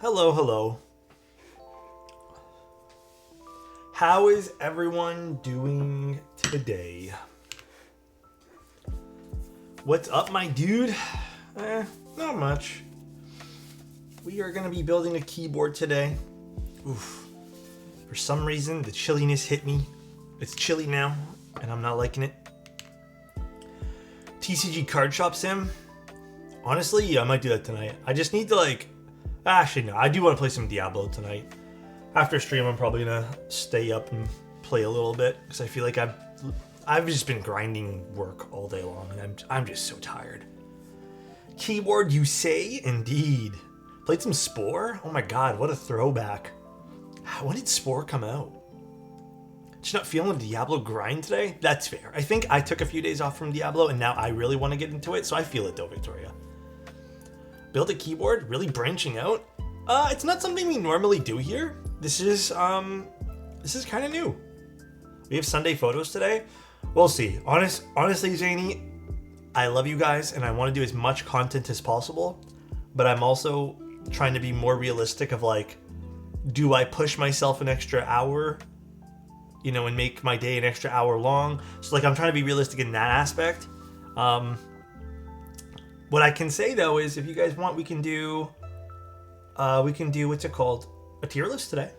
Hello, hello. How is everyone doing today? What's up, my dude? Not much. We are going to be building a keyboard today. Oof. For some reason, the chilliness hit me. It's chilly now, and I'm not liking it. TCG Card Shop Sim. Honestly, yeah, I might do that tonight. I just need to actually, no, I do want to play some Diablo tonight. After stream, I'm probably gonna stay up and play a little bit because I feel like I've just been grinding work all day long, and I'm just so tired. Keyboard, you say? Indeed. Played some Spore? Oh my god, what a throwback. When did Spore come out? Just not feeling the Diablo grind today? That's fair. I think I took a few days off from Diablo, and now I really want to get into it, so I feel it though, Victoria. Build a keyboard? Really branching out? It's not something we normally do here. This is kind of new. We have Sunday photos today. We'll see. Honestly, Zany, I love you guys, and I want to do as much content as possible, but I'm also trying to be more realistic of do I push myself an extra hour, and make my day an extra hour long? So I'm trying to be realistic in that aspect. What I can say though is if you guys want, we can do what's it called? A tier list today.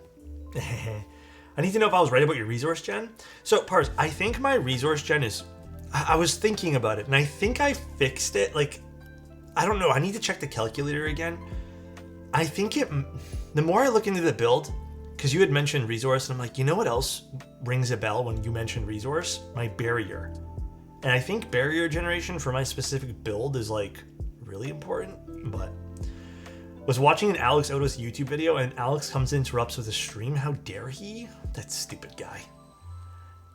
I need to know if I was right about your resource gen. So Pars, I think my resource gen is, I was thinking about it and I think I fixed it. I don't know. I need to check the calculator again. I think the more I look into the build, because you had mentioned resource, and I'm like, you know what else rings a bell when you mentioned resource? My barrier. And I think barrier generation for my specific build is really important, but was watching an Alexotos YouTube video and Alex comes and interrupts with a stream. How dare he? That stupid guy.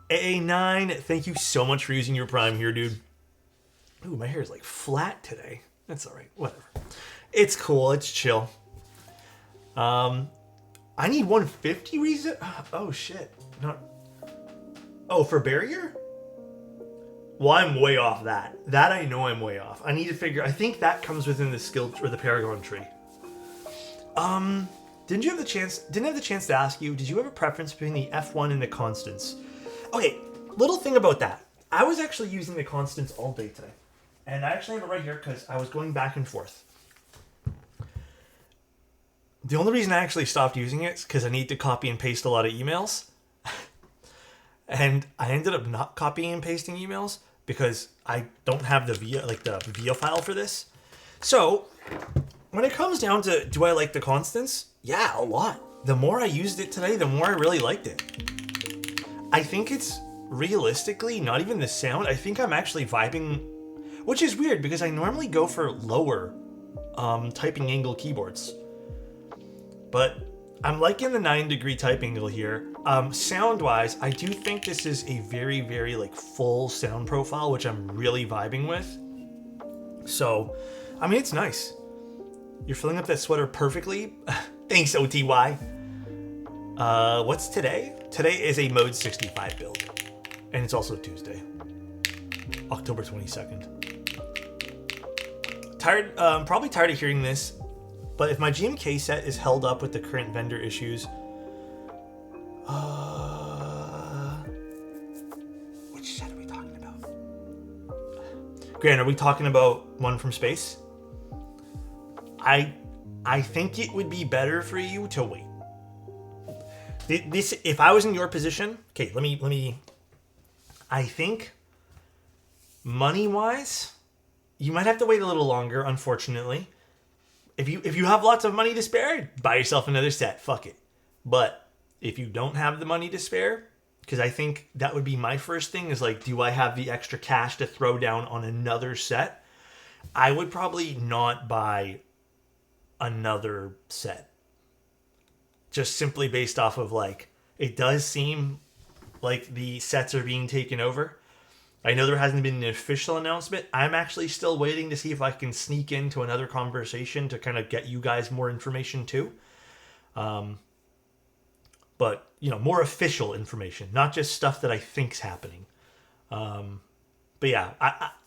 AA9, thank you so much for using your Prime here, dude. Ooh, my hair is flat today. That's all right. Whatever. It's cool. It's chill. I need 150 reason. Oh shit. For barrier? Well, I'm way off that. That I know I'm way off. I need to figure. I think that comes within the skill or the Paragon tree. Didn't have the chance to ask you, did you have a preference between the F1 and the constants? Okay, little thing about that. I was actually using the constants all day today. And I actually have it right here because I was going back and forth. The only reason I actually stopped using it is because I need to copy and paste a lot of emails. And I ended up not copying and pasting emails because I don't have the VIA file for this. So when it comes down to do I like the constants? Yeah, a lot. The more I used it today, the more I really liked it. I think it's realistically not even the sound. I think I'm actually vibing, which is weird because I normally go for lower typing angle keyboards. But I'm liking the 9-degree type angle here. Sound-wise, I do think this is a very, very full sound profile, which I'm really vibing with. So, I mean, it's nice. You're filling up that sweater perfectly. Thanks, OTY. What's today? Today is a Mode 65 build. And it's also Tuesday. October 22nd. Probably tired of hearing this. But if my GMK set is held up with the current vendor issues, which set are we talking about? Grant, are we talking about one from space? I think it would be better for you to wait. This, if I was in your position, okay, let me. I think money-wise, you might have to wait a little longer, unfortunately. If you have lots of money to spare, buy yourself another set. Fuck it. But if you don't have the money to spare, because I think that would be my first thing is do I have the extra cash to throw down on another set? I would probably not buy another set. Just simply based off of it does seem like the sets are being taken over. I know there hasn't been an official announcement. I'm actually still waiting to see if I can sneak into another conversation to kind of get you guys more information too. But, more official information, not just stuff that I think's happening. But yeah,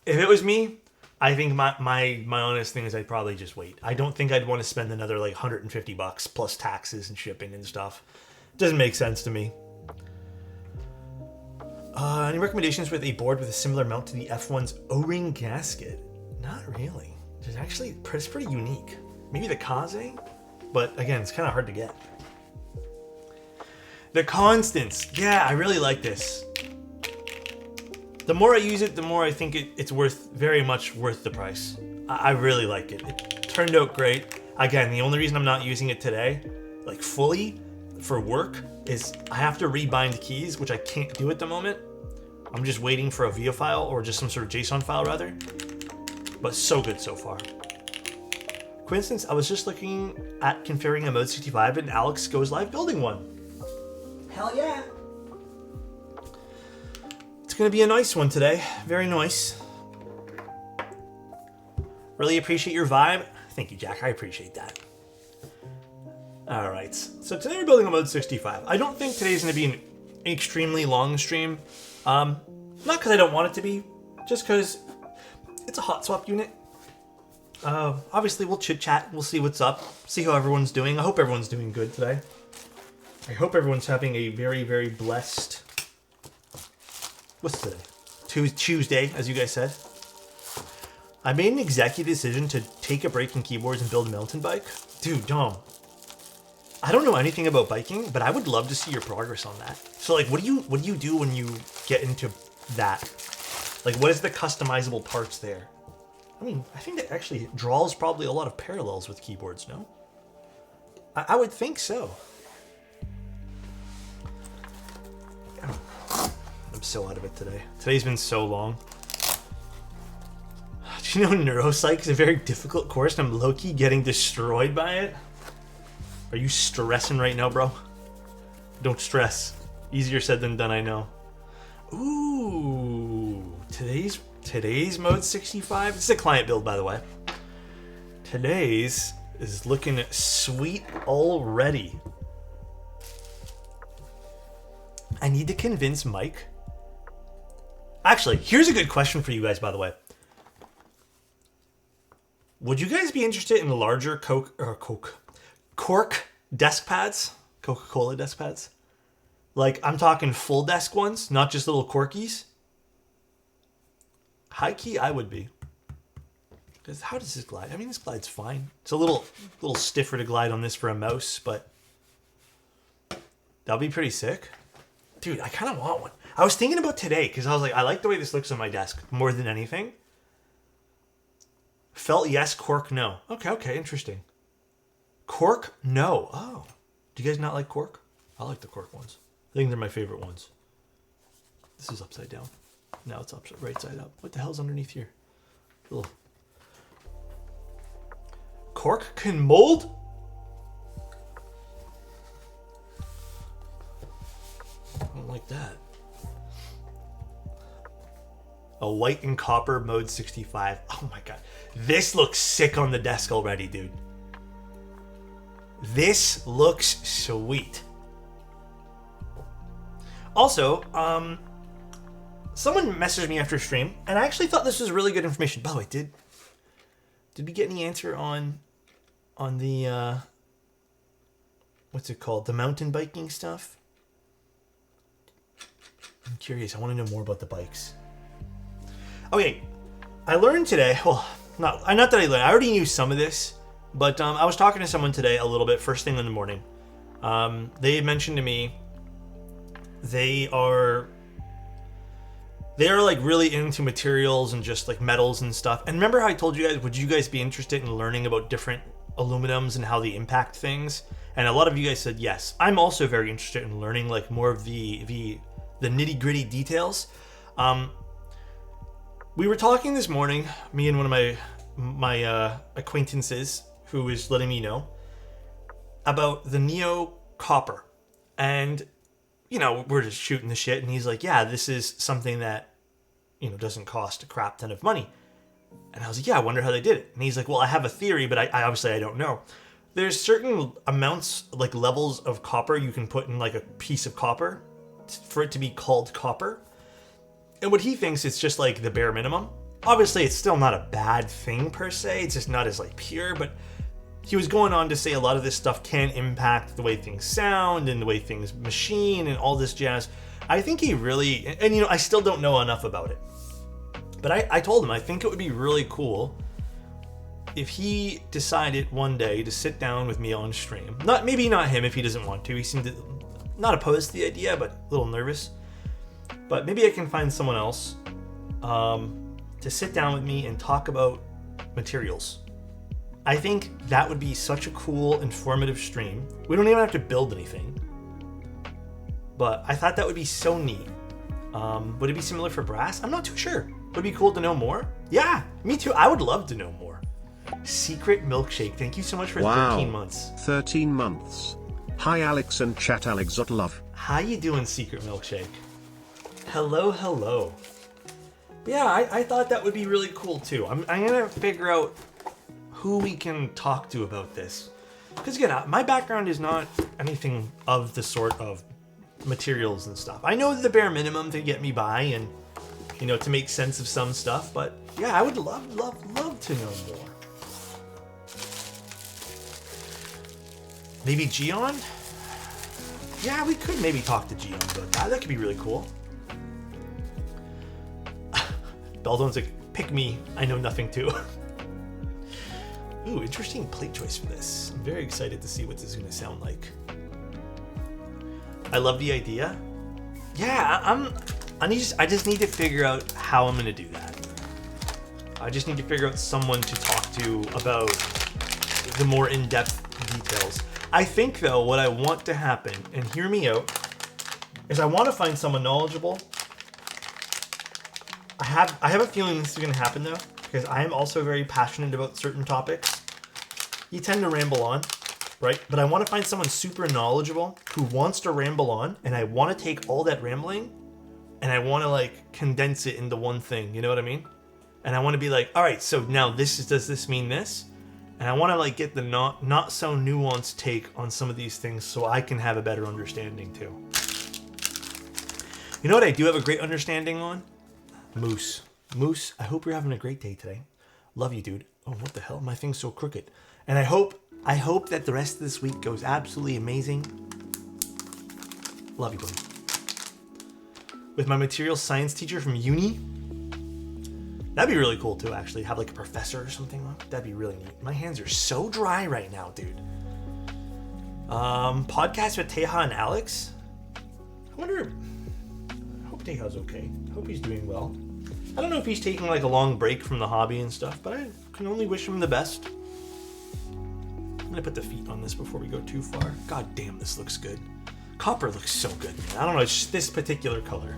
if it was me, I think my honest thing is I'd probably just wait. I don't think I'd want to spend another like $150 plus taxes and shipping and stuff. Doesn't make sense to me. Any recommendations with a board with a similar mount to the F1's O-ring gasket? Not really. It's pretty unique. Maybe the Kaze? But again, it's kind of hard to get. The Constants. Yeah, I really like this. The more I use it, the more I think it's very much worth the price. I really like it. It turned out great. Again, the only reason I'm not using it today, like fully, for work, is I have to rebind keys, which I can't do at the moment. I'm just waiting for a VO file, or just some sort of JSON file, rather. But so good so far. Coincidence, I was just looking at configuring a mode 65 and Alex goes live building one. Hell yeah. It's going to be a nice one today. Very nice. Really appreciate your vibe. Thank you, Jack. I appreciate that. All right. So today we're building a mode 65. I don't think today's going to be an extremely long stream. Not because I don't want it to be, just because it's a hot swap unit. Obviously, we'll chit-chat. We'll see what's up. See how everyone's doing. I hope everyone's doing good today. I hope everyone's having a very, very blessed... What's today? Tuesday, as you guys said. I made an executive decision to take a break in keyboards and build a mountain bike. Dude, Dom. I don't know anything about biking, but I would love to see your progress on that. So, like, what do you do when you get into that? Like, what is the customizable parts there? I mean, I think that actually draws probably a lot of parallels with keyboards, no? I would think so. I'm so out of it today. Today's been so long. Do you know Neuropsych is a very difficult course and I'm low-key getting destroyed by it? Are you stressing right now, bro? Don't stress. Easier said than done, I know. Ooh, today's mode 65. It's a client build, by the way. Today's is looking sweet already. I need to convince Mike. Actually, here's a good question for you guys, by the way. Would you guys be interested in larger cork desk pads? Coca-Cola desk pads? Like, I'm talking full desk ones, not just little corkies. High key, I would be. Because how does this glide? I mean, this glides fine. It's a little stiffer to glide on this for a mouse, but that'll be pretty sick. Dude, I kind of want one. I was thinking about today, because I was like, I like the way this looks on my desk more than anything. Felt yes, cork no. Okay, interesting. Cork no. Oh. Do you guys not like cork? I like the cork ones. I think they're my favorite ones. This is upside down. Now it's right side up. What the hell's underneath here? Ugh. Cork can mold? I don't like that. A white and copper mode 65. Oh my god. This looks sick on the desk already, dude. This looks sweet. Also, someone messaged me after stream, and I actually thought this was really good information. By the way, did we get any answer on the what's it called? The mountain biking stuff? I'm curious. I want to know more about the bikes. Okay, I learned today. Well, not that I learned. I already knew some of this, but I was talking to someone today a little bit first thing in the morning. They had mentioned to me they are like really into materials and just like metals and stuff. And remember how I told you guys, would you guys be interested in learning about different aluminums and how they impact things? And a lot of you guys said yes. I'm also very interested in learning like more of the nitty-gritty details. We were talking this morning, me and one of my acquaintances who was letting me know about the Neo copper. And, you know, we're just shooting the shit. And he's like, yeah, this is something that, you know, doesn't cost a crap ton of money. And I was like, yeah, I wonder how they did it. And he's like, well, I have a theory, but I obviously I don't know. There's certain amounts, like levels of copper you can put in like a piece of copper for it to be called copper. And what he thinks it's just like the bare minimum. Obviously, it's still not a bad thing per se. It's just not as like pure, but he was going on to say a lot of this stuff can impact the way things sound and the way things machine and all this jazz. I think he really, and you know, I still don't know enough about it, but I told him I think it would be really cool if he decided one day to sit down with me on stream. Maybe not him if he doesn't want to. He seemed not opposed to the idea, but a little nervous. But maybe I can find someone else to sit down with me and talk about materials. I think that would be such a cool, informative stream. We don't even have to build anything. But I thought that would be so neat. Would it be similar for brass? I'm not too sure. Would it be cool to know more? Yeah, me too. I would love to know more. Secret Milkshake, thank you so much for 13 months. 13 months. Hi Alex and chat Alexotos love. How you doing, Secret Milkshake? Hello, hello. But yeah, I thought that would be really cool too. I'm gonna figure out who we can talk to about this. Because again, my background is not anything of the sort of materials and stuff. I know the bare minimum to get me by and, you know, to make sense of some stuff, but yeah, I would love to know more. Maybe Gion? Yeah, we could maybe talk to Gion about that. That could be really cool. Beldon's like, pick me. I know nothing too. Ooh, interesting plate choice for this. I'm very excited to see what this is going to sound like. I love the idea. Yeah, I just need to figure out how I'm going to do that. I just need to figure out someone to talk to about the more in-depth details. I think, though, what I want to happen, and hear me out, is I want to find someone knowledgeable. I have a feeling this is going to happen, though, because I am also very passionate about certain topics. You tend to ramble on, right? But I want to find someone super knowledgeable who wants to ramble on, and I want to take all that rambling, and I want to, like, condense it into one thing, you know what I mean? And I want to be like, all right, so now does this mean this? And I want to like get the not so nuanced take on some of these things so I can have a better understanding too. You know what I do have a great understanding on? Moose. Moose, I hope you're having a great day today. Love you, dude. Oh, what the hell? My thing's so crooked. And I hope that the rest of this week goes absolutely amazing. Love you, buddy. With my materials science teacher from uni. That'd be really cool too, actually. Have like a professor or something. That'd be really neat. My hands are so dry right now, dude. Podcast with Teja and Alex. I hope Teja's okay. I hope he's doing well. I don't know if he's taking like a long break from the hobby and stuff, but I can only wish him the best. I'm gonna put the feet on this before we go too far. God damn, this looks good. Copper looks so good, man. I don't know, it's just this particular color.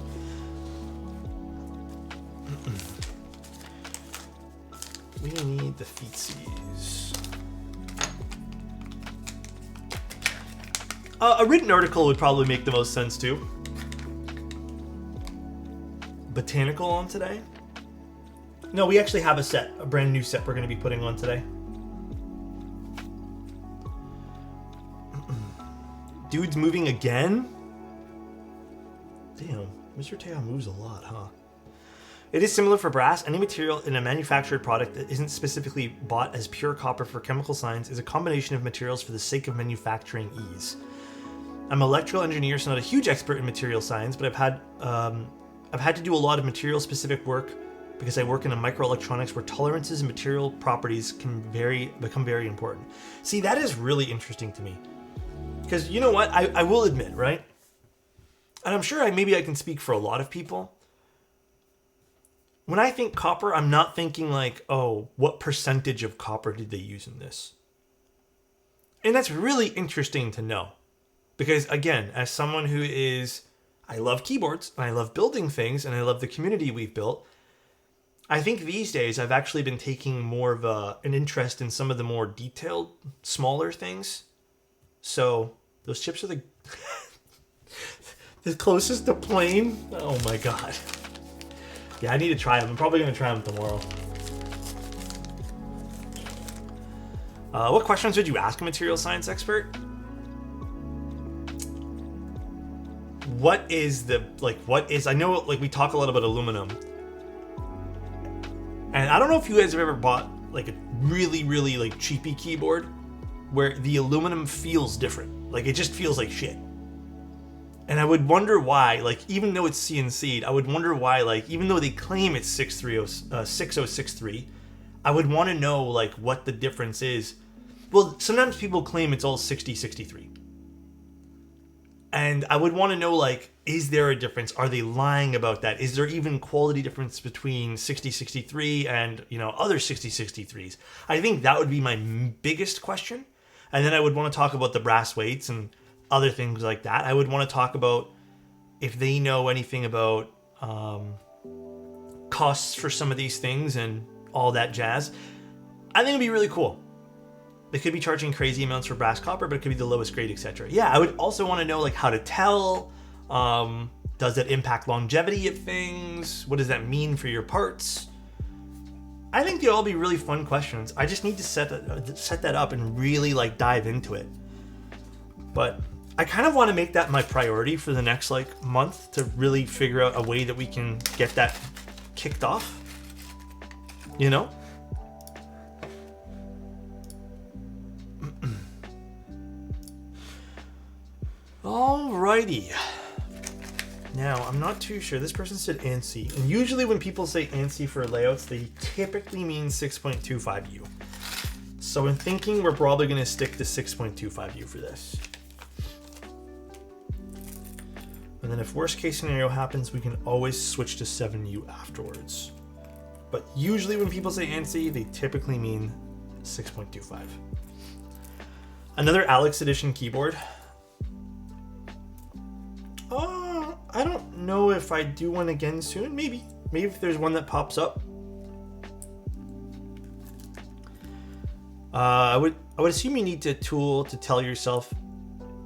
We need the feetsies. A written article would probably make the most sense too. Botanical on today? No, we actually have a brand new set we're going to be putting on today. Dude's moving again? Damn, Mr. Teja moves a lot, huh? It is similar for brass. Any material in a manufactured product that isn't specifically bought as pure copper for chemical science is a combination of materials for the sake of manufacturing ease. I'm an electrical engineer, so not a huge expert in material science, but I've had to do a lot of material-specific work because I work in a microelectronics where tolerances and material properties can become very important. See, that is really interesting to me. Because you know what? I will admit, right? And I'm sure maybe I can speak for a lot of people. When I think copper, I'm not thinking like, oh, what percentage of copper did they use in this? And that's really interesting to know. Because again, as someone who I love keyboards, and I love building things, and I love the community we've built, I think these days I've actually been taking more of an interest in some of the more detailed, smaller things. So those chips are the closest to plain. Oh my god. Yeah, I need to try them. I'm probably going to try them tomorrow. What questions would you ask a material science expert? I know, like, we talk a lot about aluminum. And I don't know if you guys have ever bought like a really, really like cheapy keyboard where the aluminum feels different. Like it just feels like shit. And I would wonder why, like even though it's CNC'd, I would wonder why, like even though they claim it's 6063, I would want to know like what the difference is. Well, sometimes people claim it's all 6063. And I would want to know, like, is there a difference? Are they lying about that? Is there even quality difference between 6063 and, you know, other 6063s? I think that would be my biggest question. And then I would want to talk about the brass weights and other things like that. I would want to talk about if they know anything about costs for some of these things and all that jazz. I think it'd be really cool. They could be charging crazy amounts for brass copper, but it could be the lowest grade, etc. Yeah, I would also want to know like how to tell. Does it impact longevity of things? What does that mean for your parts? I think they'll all be really fun questions. I just need to set that up and really like dive into it. But I kind of want to make that my priority for the next like month to really figure out a way that we can get that kicked off. You know? Alrighty. Now, I'm not too sure. This person said ANSI. And usually when people say ANSI for layouts, they typically mean 6.25U. So I'm thinking we're probably going to stick to 6.25U for this. And then if worst case scenario happens, we can always switch to 7U afterwards. But usually when people say ANSI, they typically mean 6.25. Another Alex Edition keyboard. I don't know if I do one again soon. Maybe if there's one that pops up. I would assume you need a tool to tell yourself.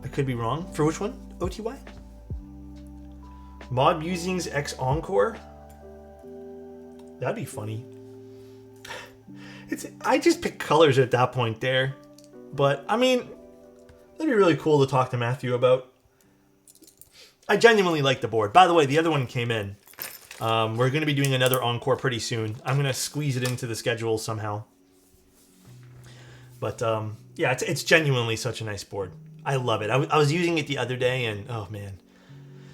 I could be wrong. For which one? OTY? Mod Musings X Encore? That'd be funny. I just pick colors at that point there. But, I mean, that'd be really cool to talk to Matthew about. I genuinely like the board. By the way, the other one came in. We're going to be doing another Encore pretty soon. I'm going to squeeze it into the schedule somehow. But, yeah, it's genuinely such a nice board. I love it. I was using it the other day, and, oh, man.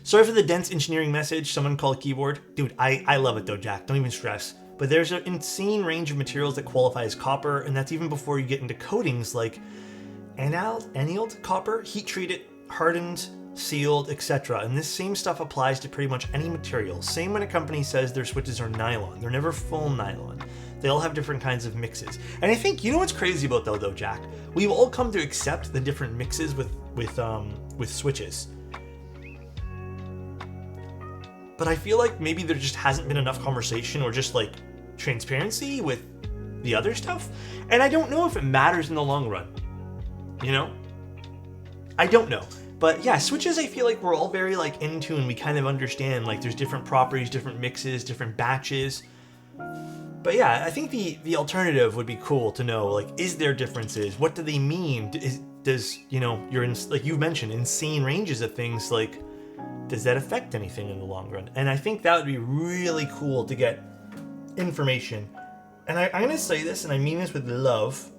Sorry for the dense engineering message someone called keyboard. Dude, I love it, though, Jack. Don't even stress. But there's an insane range of materials that qualify as copper, and that's even before you get into coatings like annealed copper, heat-treated, hardened, sealed, etc. And this same stuff applies to pretty much any material. Same when a company says their switches are nylon. They're never full nylon. They all have different kinds of mixes. And I think, you know what's crazy about though, Jack? We've all come to accept the different mixes with switches. But I feel like maybe there just hasn't been enough conversation or just like transparency with the other stuff. And I don't know if it matters in the long run. You know? I don't know. But yeah, switches, I feel like we're all very like in tune. We kind of understand like there's different properties, different mixes, different batches. But yeah, I think the alternative would be cool to know, like, is there differences? What do they mean? Does you know, you're in, like you mentioned, insane ranges of things, like, does that affect anything in the long run? And I think that would be really cool to get information. And I'm going to say this, and I mean this with love,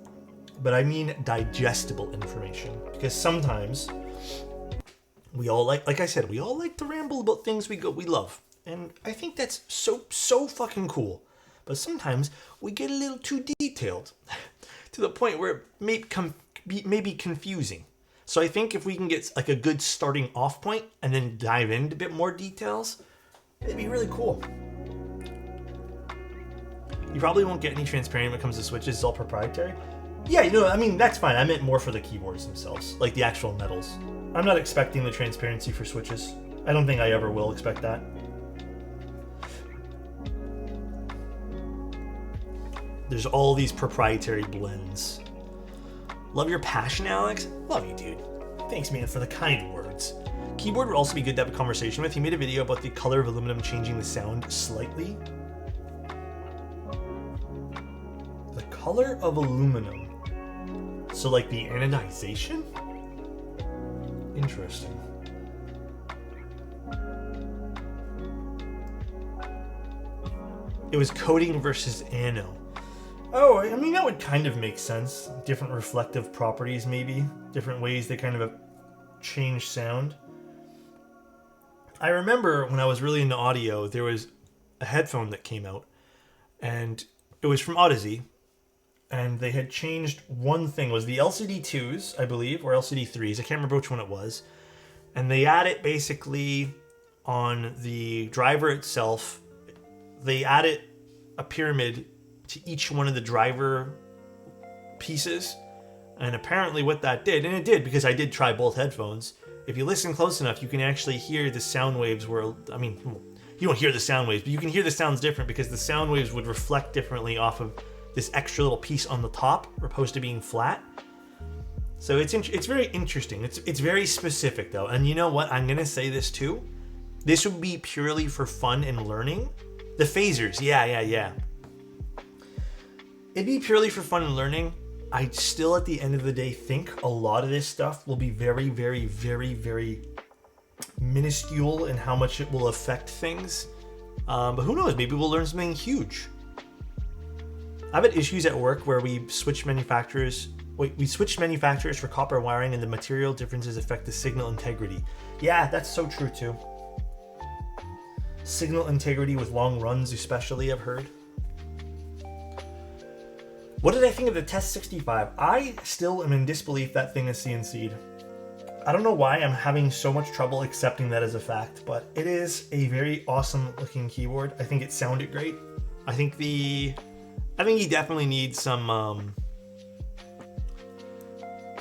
but I mean digestible information. Because sometimes we all like I said, we all like to ramble about things we love. And I think that's so fucking cool. But sometimes we get a little too detailed to the point where it may be confusing. So I think if we can get like a good starting off point and then dive into a bit more details, it'd be really cool. You probably won't get any transparent when it comes to switches. It's all proprietary. Yeah, you know, I mean, that's fine. I meant more for the keyboards themselves, like the actual metals. I'm not expecting the transparency for switches. I don't think I ever will expect that. There's all these proprietary blends. Love your passion, Alex. Love you, dude. Thanks, man, for the kind words. Keyboard would also be good to have a conversation with. He made a video about the color of aluminum changing the sound slightly. The color of aluminum. So like the anodization? Interesting. It was coating versus ano. Oh, I mean, that would kind of make sense. Different reflective properties, maybe. Different ways they kind of change sound. I remember when I was really into audio, there was a headphone that came out, and it was from Odyssey, and they had changed one thing. It was the LCD2s, I believe, or LCD3s. I can't remember which one it was. And they added basically on the driver itself, they added a pyramid to each one of the driver pieces. And apparently what that did, and it did because I did try both headphones, if you listen close enough, you can actually hear the sound waves where, I mean, you don't hear the sound waves, but you can hear the sounds different because the sound waves would reflect differently off of this extra little piece on the top, opposed to being flat. So it's very interesting. It's very specific though. And you know what? I'm going to say this too. This would be purely for fun and learning. The phasers, yeah. It'd be purely for fun and learning. I still, at the end of the day, think a lot of this stuff will be very, very, very, very minuscule in how much it will affect things. But who knows? Maybe we'll learn something huge. I've had issues at work where we switched manufacturers. We switched manufacturers for copper wiring, and the material differences affect the signal integrity. Yeah, that's so true too. Signal integrity with long runs, especially, I've heard. What did I think of the Test 65? I still am in disbelief that thing is CNC'd. I don't know why I'm having so much trouble accepting that as a fact, but it is a very awesome looking keyboard. I think it sounded great. I think you definitely need some,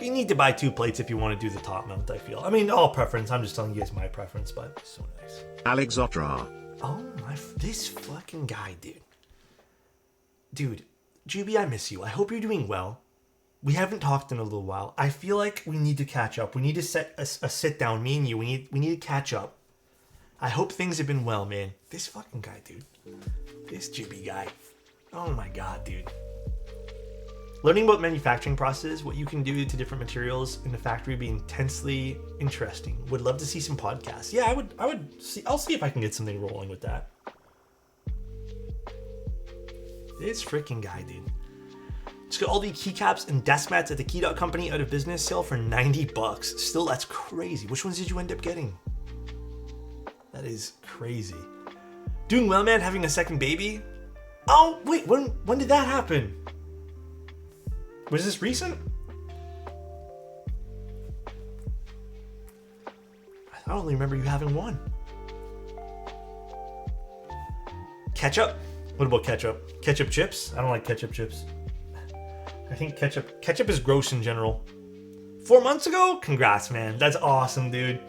you need to buy 2 plates if you want to do the top mount, I feel. I mean, all preference. I'm just telling you guys my preference, but it's so nice. Alexotos. Oh my, this fucking guy, dude. Dude, Juby, I miss you. I hope you're doing well. We haven't talked in a little while. I feel like we need to catch up. We need to set a sit down, me and you. We need to catch up. I hope things have been well, man. This fucking guy, dude. This Juby guy. Oh my god, dude. Learning about manufacturing processes, what you can do to different materials in the factory, would be intensely interesting. Would love to see some podcasts. Yeah, I would see. I'll see if I can get something rolling with that. This freaking guy, dude. Just got all the keycaps and desk mats at the Key Company out of business, sale for $90. Still, that's crazy. Which ones did you end up getting? That is crazy. Doing well, man. Having a second baby. Oh wait, when did that happen? Was this recent? I don't remember you having one. Ketchup? What about ketchup? Ketchup chips? I don't like ketchup chips. I think ketchup is gross in general. 4 months ago? Congrats, man. That's awesome, dude.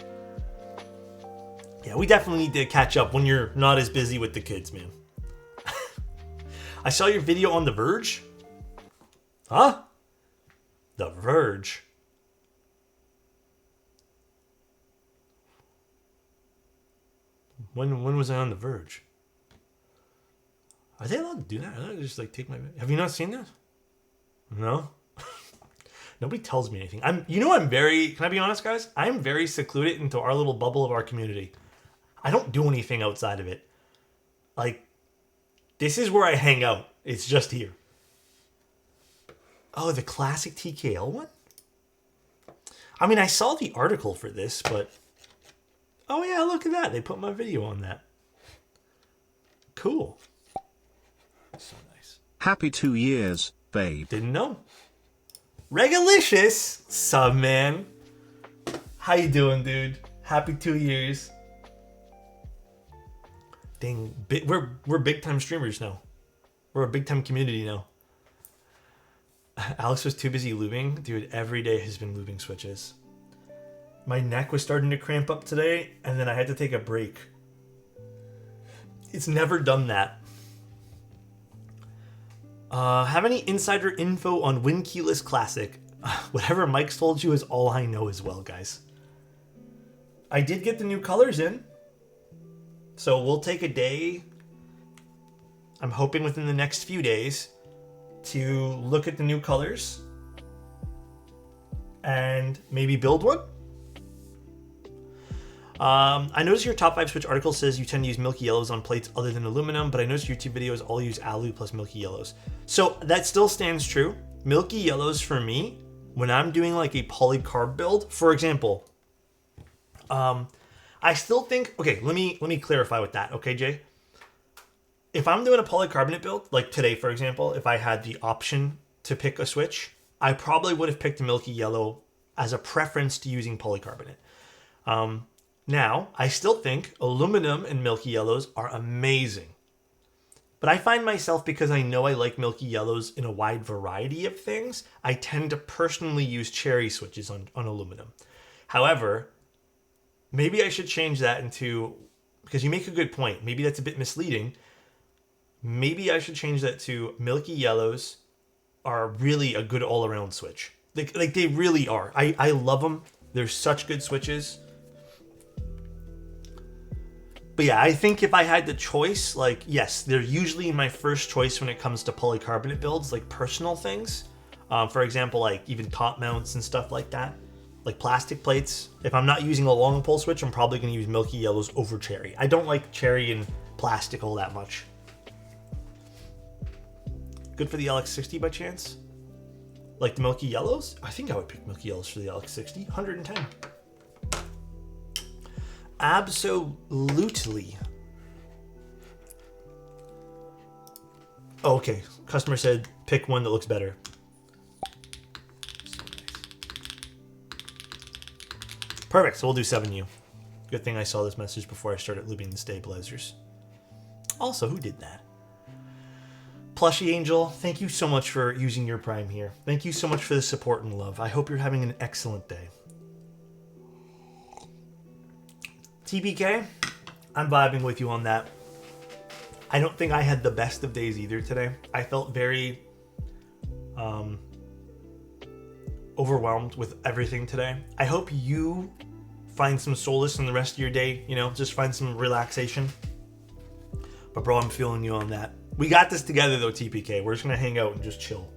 Yeah, we definitely need to catch up when you're not as busy with the kids, man. I saw your video on The Verge. Huh? The Verge. When was I on The Verge? Are they allowed to do that? Are they just like take my... Have you not seen that? No? Nobody tells me anything. I'm very... Can I be honest, guys? I'm very secluded into our little bubble of our community. I don't do anything outside of it. Like, this is where I hang out. It's just here. Oh, the classic TKL one? I mean, I saw the article for this, but... Oh yeah, look at that. They put my video on that. Cool. So nice. Happy 2 years, babe. Didn't know. Regalicious, sub man. How you doing, dude? Happy 2 years. Dang, we're big time streamers now. We're a big time community now. Alex was too busy lubing. Dude, every day has been lubing switches. My neck was starting to cramp up today, and then I had to take a break. It's never done that. Have any insider info on Win Keyless Classic? Whatever Mike's told you is all I know as well, guys. I did get the new colors in. So we'll take a day. I'm hoping within the next few days to look at the new colors and maybe build one. I noticed your top 5 Switch article says you tend to use milky yellows on plates other than aluminum, but I noticed YouTube videos all use alu plus milky yellows. So that still stands true. Milky yellows for me, when I'm doing like a polycarb build, for example, I still think, okay, let me clarify with that, okay, Jay? If I'm doing a polycarbonate build, like today, for example, if I had the option to pick a switch, I probably would have picked a milky yellow as a preference to using polycarbonate. Now, I still think aluminum and milky yellows are amazing. But I find myself, because I know I like milky yellows in a wide variety of things, I tend to personally use cherry switches on aluminum. However, maybe I should change that into, because you make a good point, maybe that's a bit misleading. Maybe I should change that to milky yellows are really a good all-around switch. Like they really are. I love them. They're such good switches. But yeah, I think if I had the choice, like, yes, they're usually my first choice when it comes to polycarbonate builds, like personal things. For example, like even top mounts and stuff like that. Like plastic plates. If I'm not using a long pole switch, I'm probably going to use milky yellows over cherry. I don't like cherry and plastic all that much. Good for the LX60 by chance? Like the milky yellows? I think I would pick milky yellows for the LX60. 110. Absolutely. Oh, okay. Customer said pick one that looks better. Perfect. So we'll do 7U. Good thing I saw this message before I started lubing the stabilizers. Also, who did that? Plushy Angel, thank you so much for using your Prime here. Thank you so much for the support and love. I hope you're having an excellent day. TBK, I'm vibing with you on that. I don't think I had the best of days either today. I felt very overwhelmed with everything today. I hope you find some solace in the rest of your day, you know, just find some relaxation. But bro, I'm feeling you on that. We got this together though, TPK. We're just gonna hang out and just chill.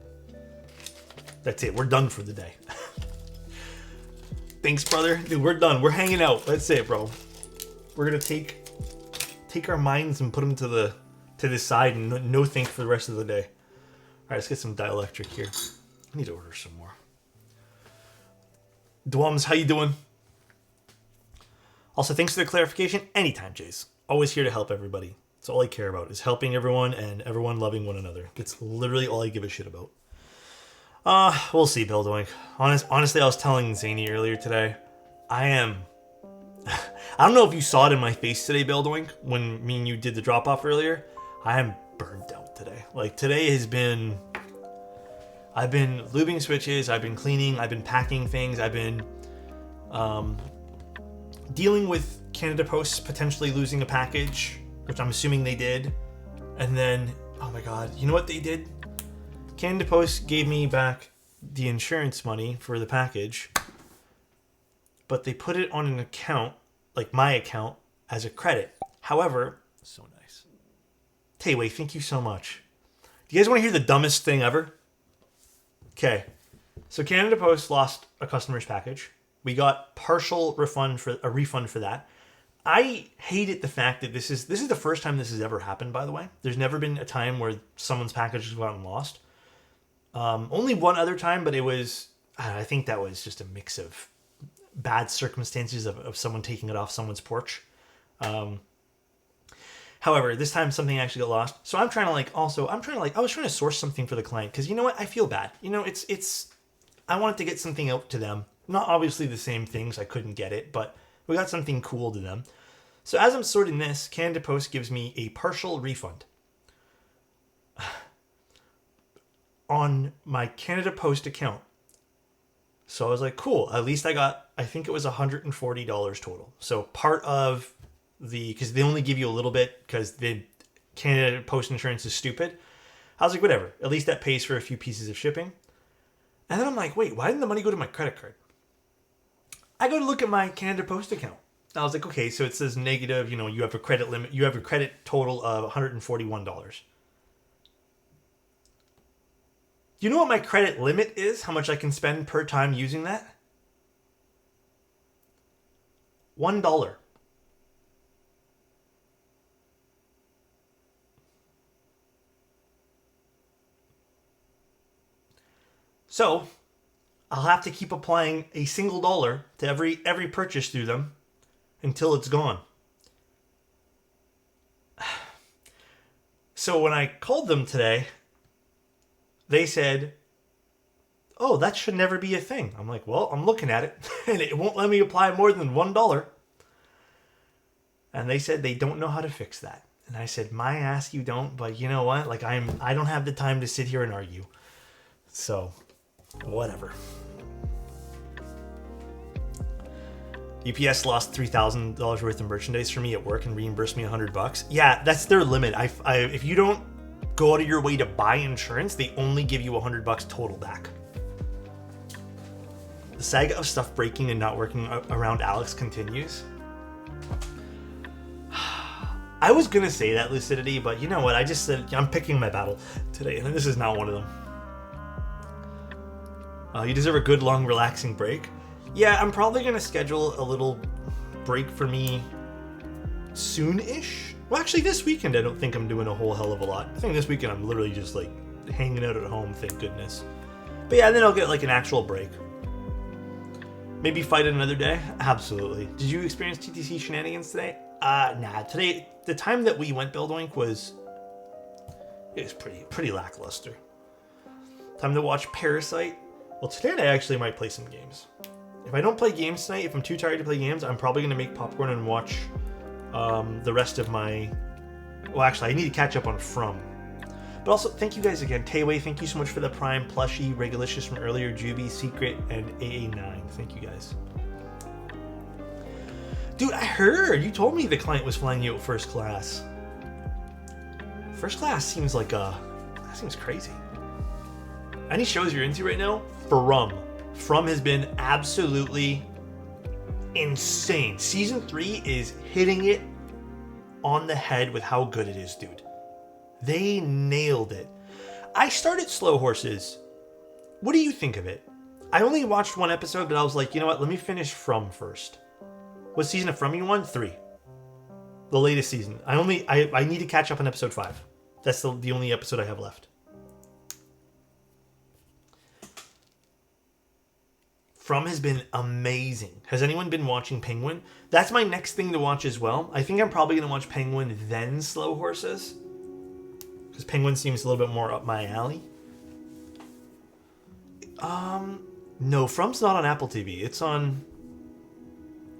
That's it. We're done for the day. Thanks, brother. Dude, we're done. We're hanging out. That's it, bro. We're gonna take our minds and put them to the side and no think for the rest of the day. All right, let's get some dielectric here. I need to order some more. Dwums, how you doing? Also, thanks for the clarification. Anytime, Jace. Always here to help everybody. That's all I care about, is helping everyone and everyone loving one another. It's literally all I give a shit about. We'll see, Bill Doink. Honestly, I was telling Zany earlier today, I don't know if you saw it in my face today, Bill Doink, when me and you did the drop-off earlier. I am burnt out today. Like, today has been... I've been lubing switches, I've been cleaning, I've been packing things, I've been dealing with Canada Post potentially losing a package, which I'm assuming they did. And then, oh my god, you know what they did? Canada Post gave me back the insurance money for the package, but they put it on an account, like my account, as a credit. However, so nice. Tayway, thank you so much. Do you guys want to hear the dumbest thing ever? Okay, so Canada Post lost a customer's package. We got partial refund for that. I hated the fact that this is the first time this has ever happened, by the way. There's never been a time where someone's package has gotten lost. Only one other time, but it was, I think that was just a mix of bad circumstances of someone taking it off someone's porch. However, this time something actually got lost. So I was trying to source something for the client, because you know what? I feel bad. You know, I wanted to get something out to them. Not obviously the same things, I couldn't get it, but we got something cool to them. So as I'm sorting this, Canada Post gives me a partial refund on my Canada Post account. So I was like, cool, at least I think it was $140 total. So part of because they only give you a little bit because the Canada Post insurance is stupid. I was like, whatever, at least that pays for a few pieces of shipping. And then I'm like, wait, why didn't the money go to my credit card? I go to look at my Canada Post account. I was like, okay, so it says negative, you know, you have a credit limit, you have a credit total of $141. You know what my credit limit is? How much I can spend per time using that? $1. So I'll have to keep applying a single dollar to every purchase through them until it's gone. So when I called them today, they said, oh, that should never be a thing. I'm like, well, I'm looking at it, and it won't let me apply more than $1. And they said they don't know how to fix that. And I said, my ass, you don't, but you know what? Like, I don't have the time to sit here and argue. So, whatever. UPS lost $3,000 worth of merchandise for me at work and reimbursed me $100. Yeah, that's their limit. If you don't go out of your way to buy insurance, they only give you $100 total back. The saga of stuff breaking and not working around Alex continues. I was gonna say that, Lucidity, but you know what? I just said I'm picking my battle today, and this is not one of them. You deserve a good, long, relaxing break. Yeah, I'm probably gonna schedule a little break for me soon-ish. Well, actually, this weekend I don't think I'm doing a whole hell of a lot. I think this weekend I'm literally just like hanging out at home, thank goodness. But yeah, then I'll get like an actual break. Maybe fight another day? Absolutely. Did you experience TTC shenanigans today? Nah. Today, the time that we went Buildoink was pretty lackluster. Time to watch Parasite. Well, tonight I actually might play some games. If I don't play games tonight, if I'm too tired to play games, I'm probably going to make popcorn and watch the rest of my... Well, actually, I need to catch up on From. But also, thank you guys again. Tayway, thank you so much for the Prime, Plushie, Regulicious from earlier, Juby, Secret, and AA9. Thank you guys. Dude, I heard! You told me the client was flying you out first class. First class seems like that seems crazy. Any shows you're into right now? From has been absolutely insane. Season 3 is hitting it on the head with how good it is, dude. They nailed it. I started Slow Horses. What do you think of it? I only watched one episode, but I was like, you know what? Let me finish From first. What season of From you on? 3. The latest season. I need to catch up on episode 5. That's the only episode I have left. From has been amazing. Has anyone been watching Penguin? That's my next thing to watch as well. I think I'm probably going to watch Penguin, then Slow Horses. Because Penguin seems a little bit more up my alley. No, From's not on Apple TV. It's on...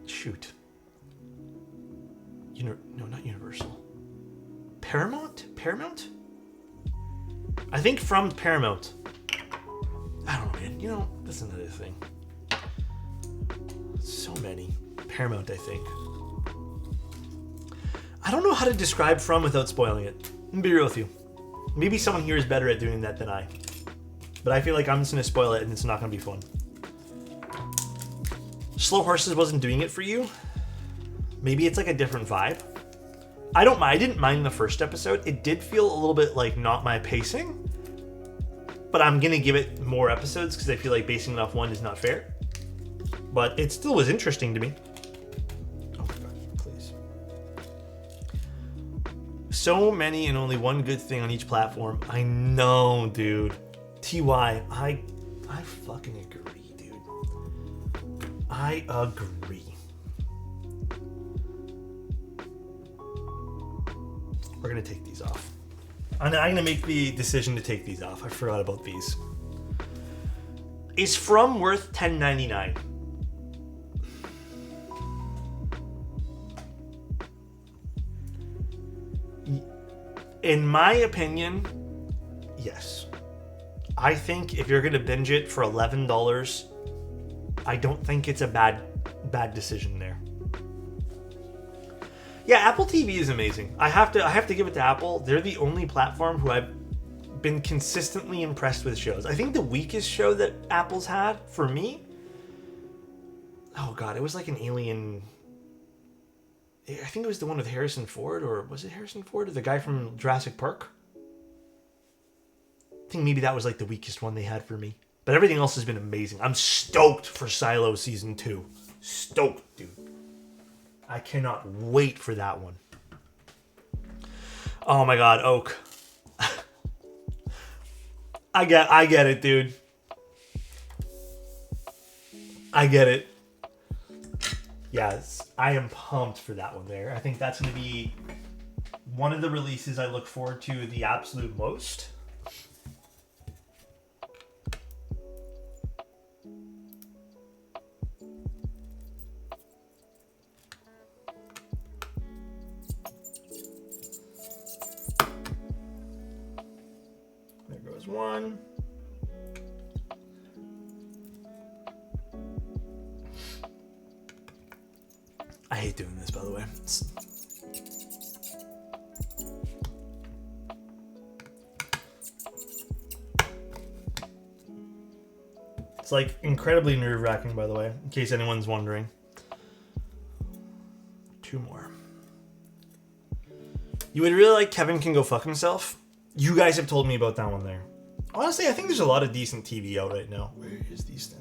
Shoot. No, not Universal. Paramount? I think From's Paramount. I don't know, man. You know, that's another thing. So many. Paramount, I think. I don't know how to describe From without spoiling it. I'm gonna be real with you. Maybe someone here is better at doing that than I. But I feel like I'm just gonna spoil it and it's not gonna be fun. Slow Horses wasn't doing it for you. Maybe it's like a different vibe. I don't mind. I didn't mind the first episode. It did feel a little bit like not my pacing. But I'm gonna give it more episodes because I feel like basing it off one is not fair. But it still was interesting to me. Oh my god, please. So many and only one good thing on each platform. I know, dude. TY, I fucking agree, dude. I agree. We're gonna take these off. I'm gonna make the decision to take these off. I forgot about these. Is From worth $10.99? In my opinion, yes. I think if you're gonna binge it for $11, I don't think it's a bad decision there. Yeah, Apple TV is amazing. I have to give it to Apple. They're the only platform who I've been consistently impressed with shows. I think the weakest show that Apple's had for me, oh god, it was like an alien. I think it was the one with Harrison Ford, or was it Harrison Ford or the guy from Jurassic Park? I think maybe that was like the weakest one they had for me. But everything else has been amazing. I'm stoked for Silo Season 2. Stoked, dude. I cannot wait for that one. Oh my god, Oak. I get it, dude. I get it. Yes, I am pumped for that one there. I think that's going to be one of the releases I look forward to the absolute most. There goes one. I hate doing this, by the way. It's like incredibly nerve-wracking, by the way, in case anyone's wondering. Two more. You would really like Kevin Can Go Fuck Himself? You guys have told me about that one there. Honestly, I think there's a lot of decent TV out right now. Where is these things?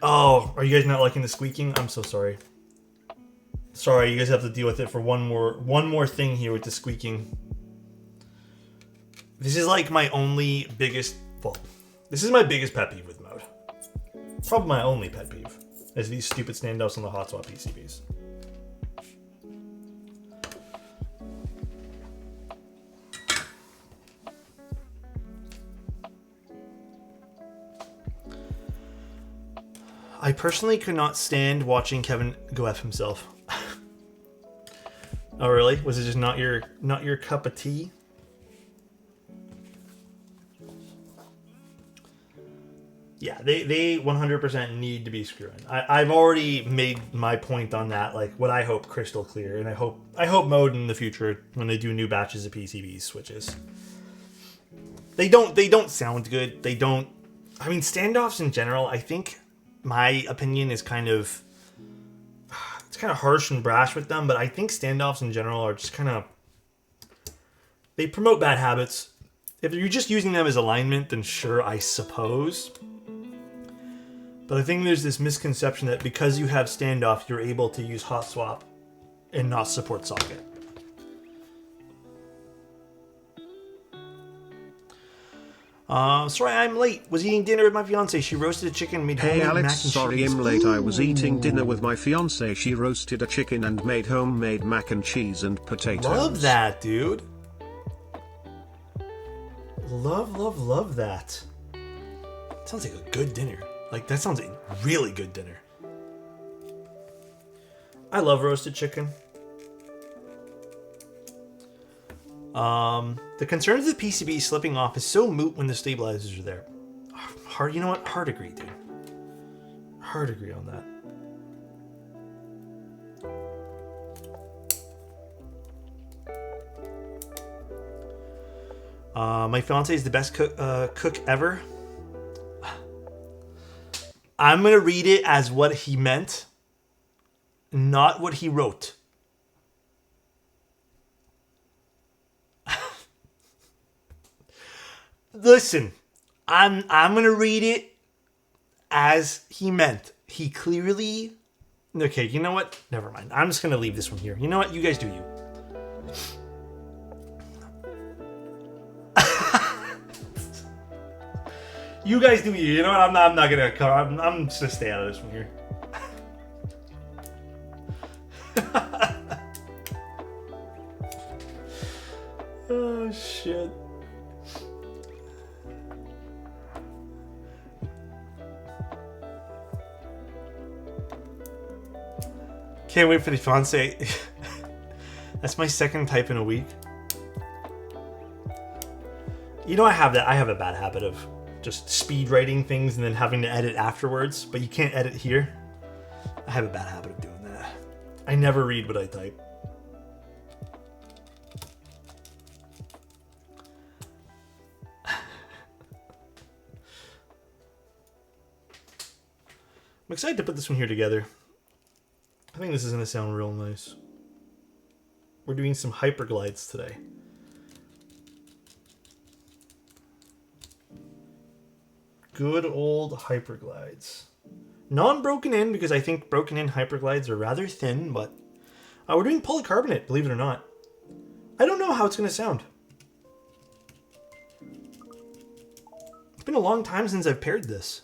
Oh, are you guys not liking the squeaking? I'm so sorry. Sorry, you guys have to deal with it for one more thing here with the squeaking. This is like my only biggest... Well, this is my biggest pet peeve with mode. Probably my only pet peeve. Is these stupid standoffs on the hot swap PCBs. I personally could not stand watching Kevin go F himself. Oh really? Was it just not your cup of tea? Yeah, they 100% need to be screwing. I've already made my point on that, like what I hope crystal clear, and I hope mode in the future when they do new batches of PCB switches. They don't sound good. They don't. I mean, standoffs in general, I think my opinion is kind of harsh and brash with them, but I think standoffs in general are just they promote bad habits. If you're just using them as alignment, then sure, I suppose. But I think there's this misconception that because you have standoff, you're able to use hot swap and not support socket. Sorry, I'm late. Was eating dinner with my fiance. She roasted a chicken and made Hey homemade Alex, mac and sorry cheese. I'm late. I was eating dinner with my fiance. She roasted a chicken and made homemade mac and cheese and potatoes. Love that, dude. Love that. Sounds like a good dinner. Like, that sounds like a really good dinner. I love roasted chicken. The concern of the PCB slipping off is so moot when the stabilizers are there. Hard, you know what? Hard agree, dude. Hard agree on that. My fiance is the best cook ever. I'm gonna read it as what he meant, not what he wrote. Listen, I'm gonna read it as he meant. He clearly... Okay, you know what? Never mind. I'm just gonna leave this one here. You know what? You guys do you. You guys do you. You know what? I'm not gonna... I'm just gonna stay out of this one here. Oh, shit. Can't wait for the fiance. That's my second type in a week. You know, I have a bad habit of just speed writing things and then having to edit afterwards, but you can't edit here. I have a bad habit of doing that. I never read what I type. I'm excited to put this one here together. I think this is going to sound real nice. We're doing some hyperglides today. Good old hyperglides. Non-broken in, because I think broken in hyperglides are rather thin, but we're doing polycarbonate, believe it or not. I don't know how it's going to sound. been a long time since I've paired this.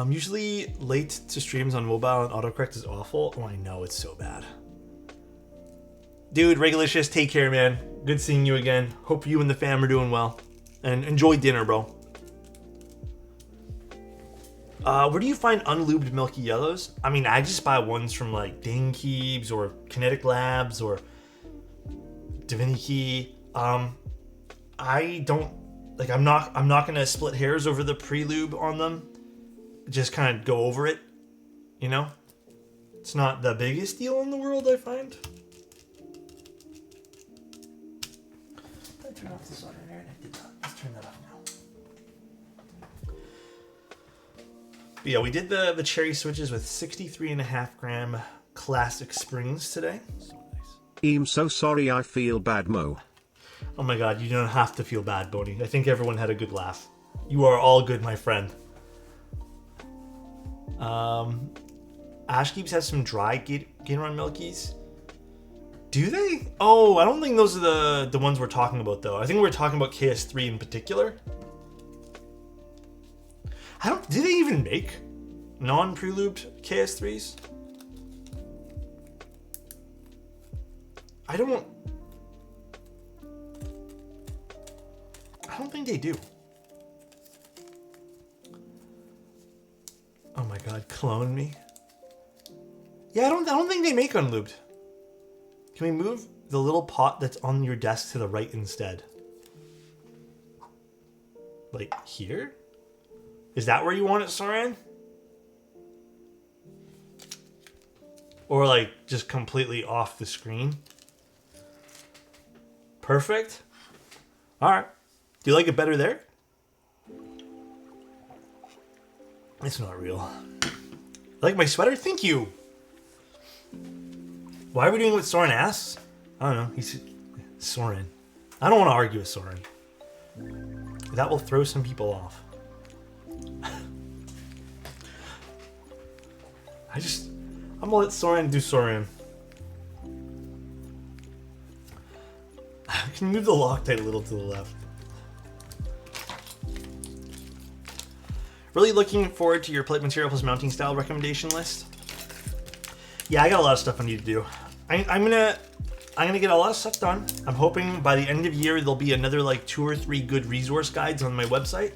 Usually late to streams on mobile and autocorrect is awful. Oh, I know, it's so bad. Dude, Regulicious, take care, man. Good seeing you again. Hope you and the fam are doing well. And enjoy dinner, bro. Where do you find unlubed Milky Yellows? I mean, I just buy ones from like Keycaps or Kinetic Labs or Divinity. I don't like. I'm not gonna split hairs over the pre-lube on them. Just kind of go over it, you know. It's not the biggest deal in the world, I find. Did I turn off the solder there? I did not. Let's turn that off now. But yeah, we did the cherry switches with 63.5 gram classic springs today. So nice. I'm so sorry, I feel bad, Mo. Oh my god, you don't have to feel bad, Boney. I think everyone had a good laugh. You are all good, my friend. Ashkeeps has some dry Gatorade Milkies. Do they? Oh, I don't think those are the ones we're talking about, though. I think we're talking about KS3 in particular. Do they even make non-prelubed KS3s? I don't think they do. Oh my god, clone me. Yeah, I don't think they make unlubed. Can we move the little pot that's on your desk to the right instead? Like here? Is that where you want it, Soren? Or like just completely off the screen? Perfect. Alright. Do you like it better there? It's not real. Like my sweater? Thank you. Why are we doing what Soren asks? I don't know. He's Soren. I don't want to argue with Soren. That will throw some people off. I'm gonna let Soren do Soren. Can you move the Loctite a little to the left? Really looking forward to your plate material plus mounting style recommendation list. Yeah, I got a lot of stuff I need to do. I'm gonna get a lot of stuff done. I'm hoping by the end of year there'll be another like 2 or 3 good resource guides on my website.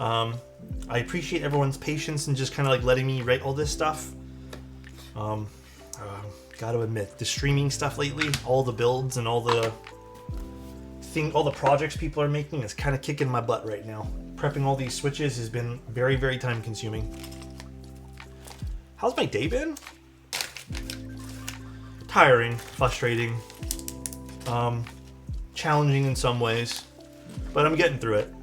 I appreciate everyone's patience and just kind of like letting me write all this stuff. Gotta admit, the streaming stuff lately, all the builds and all the projects people are making is kind of kicking my butt right now. Prepping all these switches has been very, very time consuming. How's my day been? Tiring, frustrating, challenging in some ways, but I'm getting through it.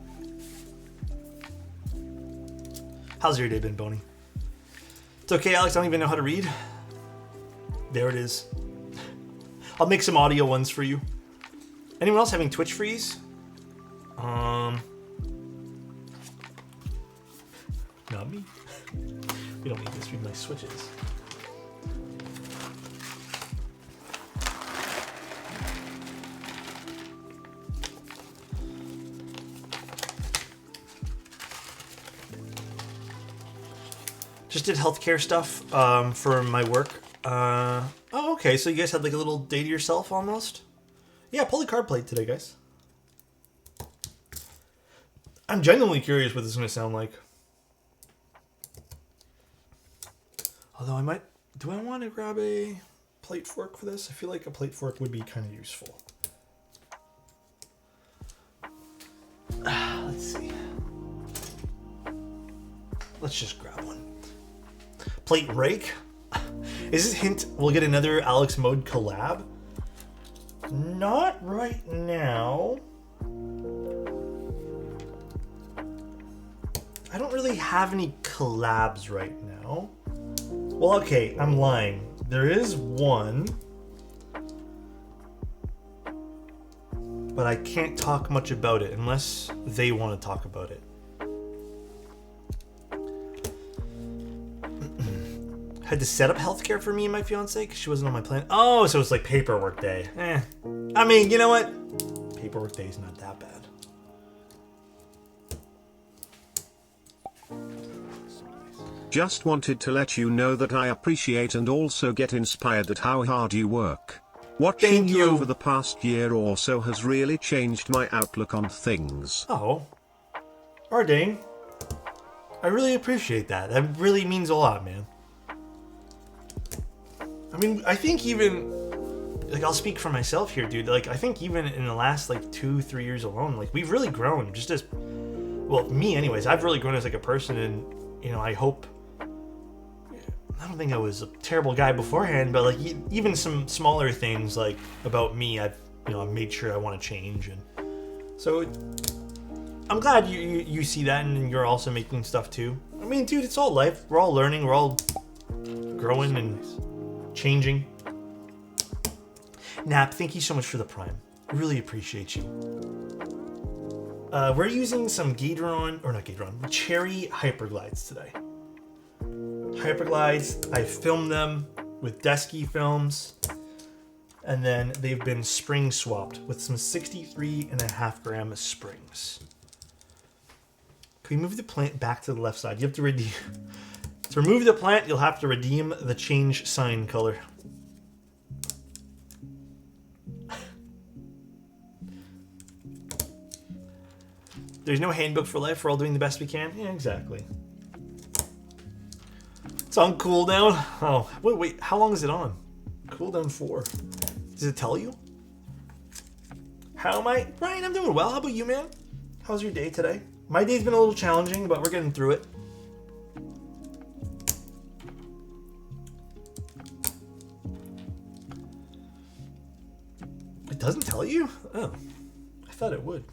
How's your day been, Boney? It's okay, Alex, I don't even know how to read. There it is. I'll make some audio ones for you. Anyone else having Twitch freeze? Not me. We don't need to stream my switches. Just did healthcare stuff for my work. Oh, okay. So you guys had like a little day to yourself almost? Yeah, polycarb plate today, guys. I'm genuinely curious what this is going to sound like. Although I might... Do I want to grab a plate fork for this? I feel like a plate fork would be kind of useful. Let's see. Let's just grab one. Plate rake? Is this hint we'll get another Alex Mode collab? Not right now. I don't really have any collabs right now. Well, okay, I'm lying. There is one. But I can't talk much about it unless they want to talk about it. Had to set up healthcare for me and my fiance because she wasn't on my plan. Oh, so it's like paperwork day. I mean, you know what? Paperwork day is not that bad. just wanted to let you know that I appreciate and also get inspired at how hard you work. Watching Thank you you over the past year or so has really changed my outlook on things. Oh. Ardane. I really appreciate that. That really means a lot, man. I mean, I think even, like, I'll speak for myself here, dude. Like, I think even in the last, like, 2-3 years alone, like, we've really grown just as, well, me anyways, I've really grown as, like, a person, and, you know, I hope, I don't think I was a terrible guy beforehand, but, like, even some smaller things, like, about me, I've made sure I want to change, and so I'm glad you see that, and you're also making stuff too. I mean, dude, it's all life. We're all learning. We're all growing and changing. Nap, thank you so much for the Prime. Really appreciate you. We're using some Cherry Hyperglides today. Hyperglides, I filmed them with Desky films, and then they've been spring swapped with some 63.5 gram springs. Can we move the plant back to the left side? You have to redeem. To remove the plant, you'll have to redeem the change sign color. There's no handbook for life. We're all doing the best we can. Yeah, exactly. It's on cooldown. Oh, wait. How long is it on? Cooldown 4. Does it tell you? How am I? Ryan, I'm doing well. How about you, man? How's your day today? My day's been a little challenging, but we're getting through it. It doesn't tell you? Oh, I thought it would.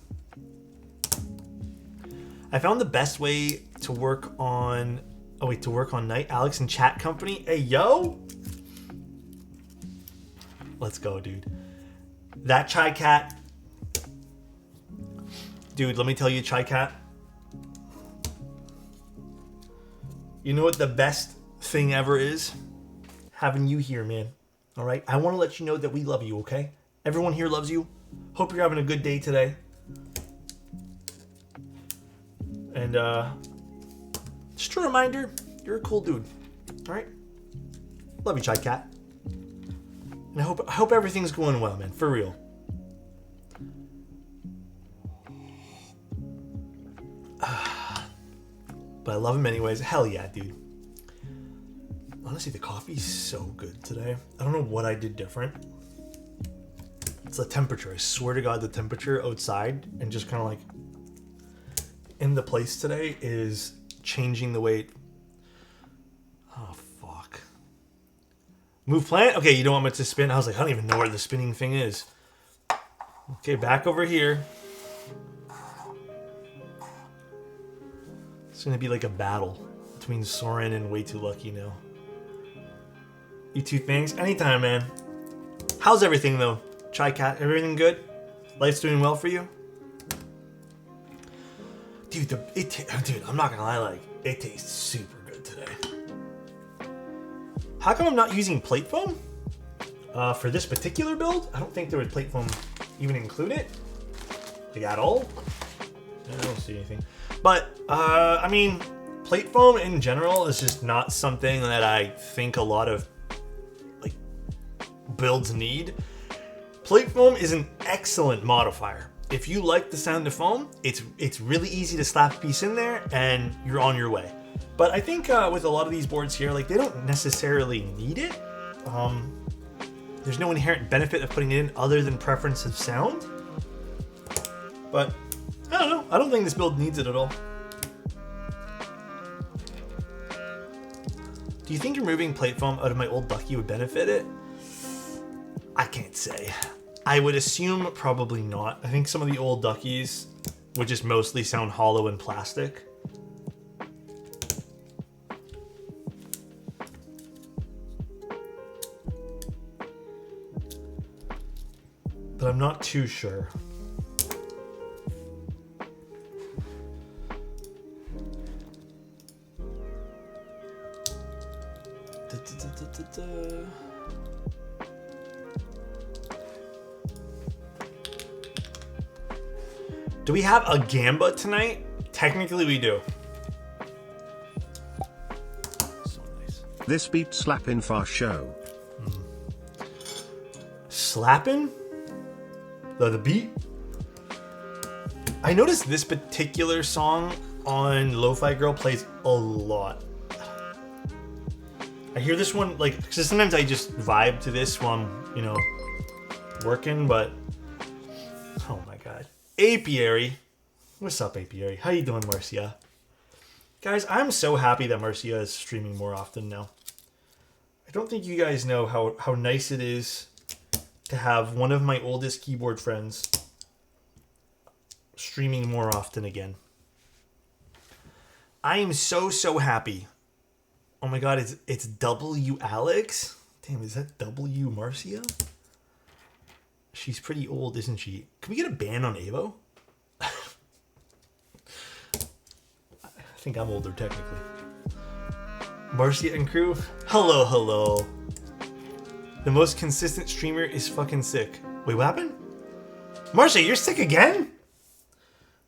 I found the best way to work on... Oh, wait, to work on night. Alex and Chat Company. Hey, yo! Let's go, dude. That Chai Cat... Dude, let me tell you, Chai Cat. You know what the best thing ever is? Having you here, man. All right? I want to let you know that we love you, okay? Everyone here loves you. Hope you're having a good day today. And, just a reminder, you're a cool dude. All right? Love you, Chai Cat. And I hope everything's going well, man. For real. But I love him anyways. Hell yeah, dude. Honestly, the coffee's so good today. I don't know what I did different. It's the temperature. I swear to God, the temperature outside and just kind of like in the place today is changing the way. Oh, fuck. Move plant? Okay, you don't want me to spin? I was like, I don't even know where the spinning thing is. Okay, back over here. It's gonna be like a battle between Soren and Way Too Lucky now. You two things? Anytime, man. How's everything though? Chai Cat, everything good? Life's doing well for you? Dude, dude, I'm not gonna lie, like, it tastes super good today. How come I'm not using plate foam? For this particular build? I don't think there was plate foam even included. Like, at all? I don't see anything. But, I mean, plate foam in general is just not something that I think a lot of, like, builds need. Plate foam is an excellent modifier. If you like the sound of foam, it's really easy to slap a piece in there and you're on your way. But I think with a lot of these boards here, like, they don't necessarily need it. There's no inherent benefit of putting it in other than preference of sound. But I don't know. I don't think this build needs it at all. Do you think removing plate foam out of my old Ducky would benefit it? I can't say. I would assume probably not. I think some of the old Duckies would just mostly sound hollow and plastic. But I'm not too sure. Do we have a Gamba tonight? Technically we do. This beat slappin' for show. Slappin'? The beat? I noticed this particular song on Lo-Fi Girl plays a lot. I hear this one, like, cause sometimes I just vibe to this while I'm, you know, working, but oh my god. Apiary. What's up, Apiary? How you doing, Marcia? Guys, I'm so happy that Marcia is streaming more often now. I don't think you guys know how nice it is to have one of my oldest keyboard friends streaming more often again. I am so happy. Oh my god, it's W Alex? Damn, is that W Marcia? She's pretty old, isn't she? Can we get a ban on Avo? I think I'm older technically. Marcia and crew, hello. The most consistent streamer is fucking sick. Wait, what happened? Marcia, you're sick again?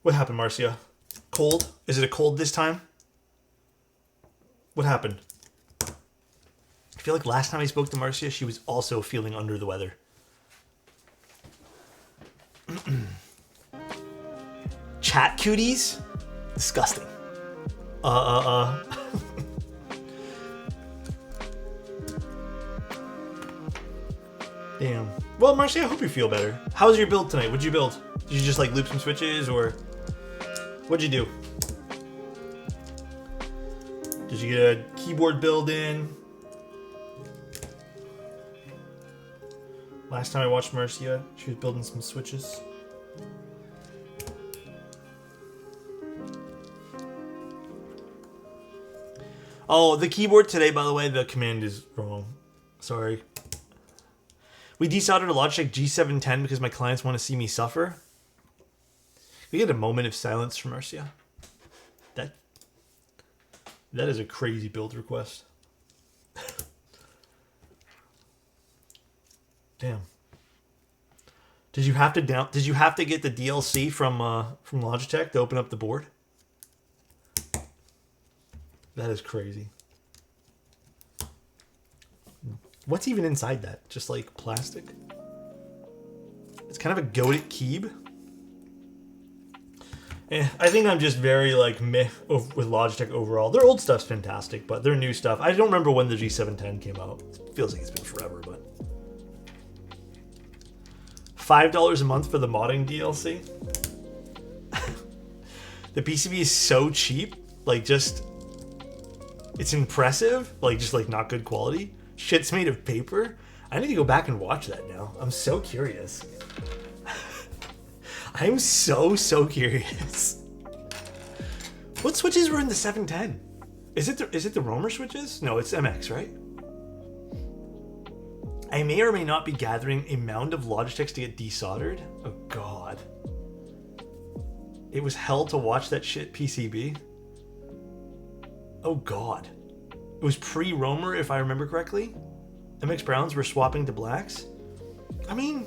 What happened, Marcia? Cold? Is it a cold this time? What happened? I feel like last time I spoke to Marcia, she was also feeling under the weather. Chat cooties? Disgusting. Damn. Well, Marcia, I hope you feel better. How was your build tonight? What'd you build? Did you just like loop some switches or what'd you do? Did you get a keyboard build in? Last time I watched Marcia, she was building some switches. Oh, the keyboard today, by the way, the command is wrong. Sorry. We desoldered a Logitech G710 because my clients want to see me suffer. We get a moment of silence from Marcia. That is a crazy build request. Damn. Did you have to get the DLC from Logitech to open up the board? That is crazy. What's even inside that? Just like plastic? It's kind of a goated keyb. I think I'm just very like meh with Logitech overall. Their old stuff's fantastic, but their new stuff, I don't remember when the G710 came out. It feels like it's been forever, but $5 a month for the modding DLC. The PCB is so cheap, like just it's impressive, like just like not good quality. Shit's made of paper. I need to go back and watch that now. I'm so curious. I'm so curious. What switches were in the 710? Is it the Roamer switches? No, it's MX, right? I may or may not be gathering a mound of Logitechs to get desoldered. Oh god. It was hell to watch that shit PCB. Oh god. It was pre-Roamer, if I remember correctly. MX Browns were swapping to blacks. I mean,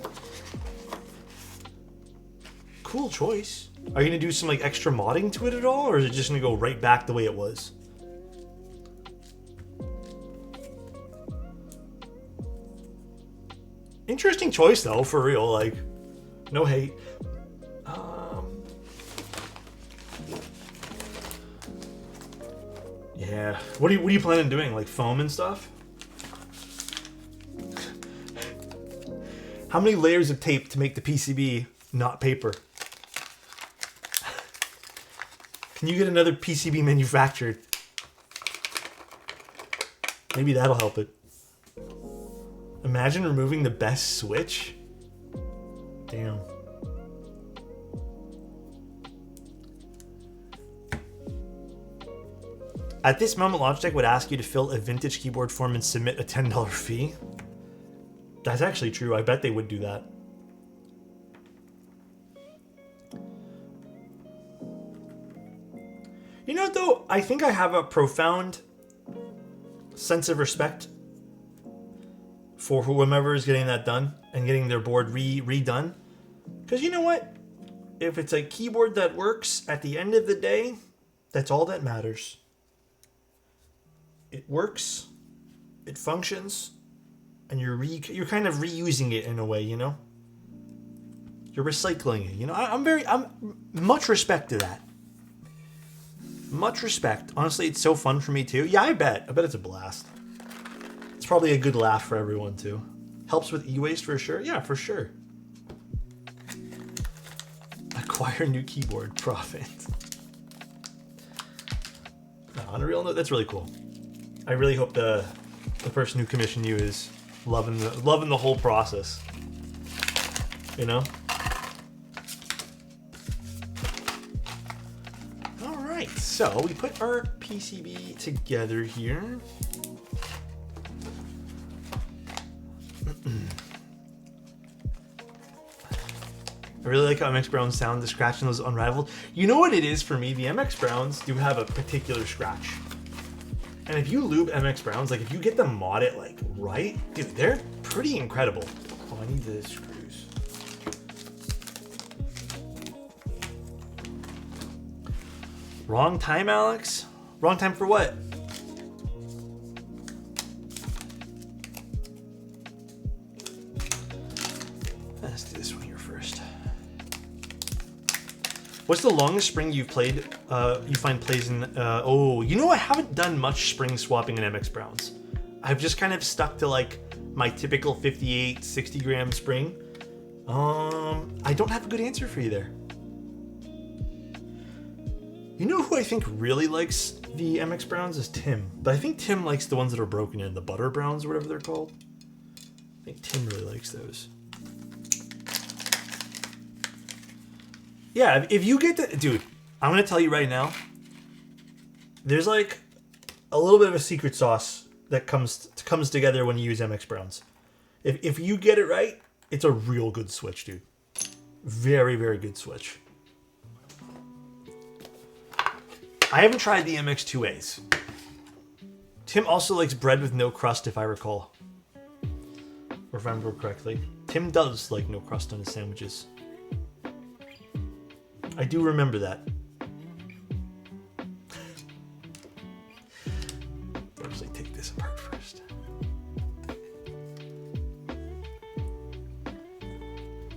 cool choice. Are you gonna do some like extra modding to it at all, or is it just gonna go right back the way it was? Interesting choice though, for real. Like, no hate. Yeah. What are you planning on doing? Like foam and stuff? How many layers of tape to make the PCB not paper? Can you get another PCB manufactured? Maybe that'll help it. Imagine removing the best switch. Damn. At this moment, Logitech would ask you to fill a vintage keyboard form and submit a $10 fee. That's actually true. I bet they would do that. You know what, though? I think I have a profound sense of respect for whomever is getting that done and getting their board redone. Because you know what? If it's a keyboard that works, at the end of the day, that's all that matters. It works. it functions, and you're kind of reusing it in a way, you know. You're recycling it, you know. I'm much respect to that. Much respect. Honestly, it's so fun for me too. Yeah, I bet it's a blast. It's probably a good laugh for everyone too. Helps with e-waste for sure. Yeah, for sure. Acquire new keyboard, profit. No, on a real note, that's really cool. I really hope the person who commissioned you is loving the whole process. You know? Alright, so we put our PCB together here. I really like how MX Browns sound. The scratching was unrivaled. You know what it is for me? The MX Browns do have a particular scratch. And if you lube MX Browns, like if you get them modded like right, dude, they're pretty incredible. Oh, I need the screws. Wrong time, Alex? Wrong time for what? Let's do this one here first. What's the longest spring you've played? You find plays in? Oh, you know I haven't done much spring swapping in MX Browns. I've just kind of stuck to like my typical 58, 60 gram spring. I don't have a good answer for you there. You know who I think really likes the MX Browns is Tim, but I think Tim likes the ones that are broken in, the butter browns or whatever they're called. I think Tim really likes those. Yeah, if you get to, dude, I'm gonna tell you right now, there's like a little bit of a secret sauce that comes together when you use MX Browns. If you get it right, it's a real good switch, dude. Very, very good switch. I haven't tried the MX2As. Tim also likes bread with no crust, if I recall. Or if I remember correctly. Tim does like no crust on his sandwiches. I do remember that. Let's take this apart first.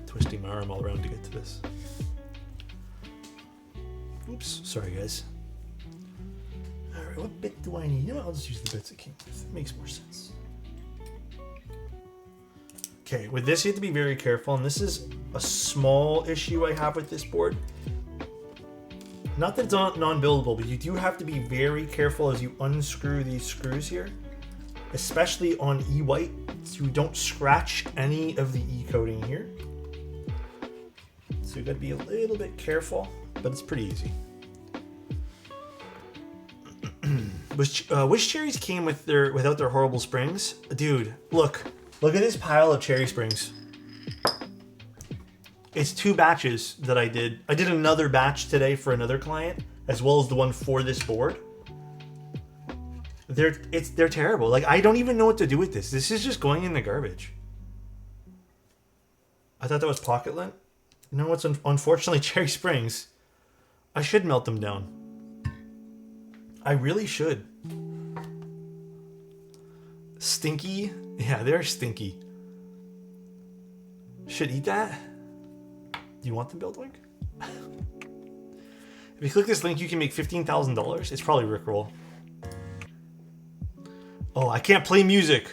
Twisting my arm all around to get to this. Oops, sorry guys. Alright, what bit do I need? You know what, I'll just use the bits that came with. It makes more sense. Okay, with this you have to be very careful, and this is a small issue I have with this board. Not that it's non-buildable, but you do have to be very careful as you unscrew these screws here, especially on E-White, so you don't scratch any of the E-coating here. So you gotta be a little bit careful, but it's pretty easy. Which cherries came without their horrible springs? Dude, look at this pile of cherry springs. It's 2 batches that I did. I did another batch today for another client, as well as the one for this board. They're terrible. Like, I don't even know what to do with this. This is just going in the garbage. I thought that was pocket lint. No, it's unfortunately cherry springs. I should melt them down. I really should. Stinky? Yeah, they're stinky. Should eat that? Do you want the build link? If you click this link, you can make $15,000. It's probably Rickroll. Oh, I can't play music.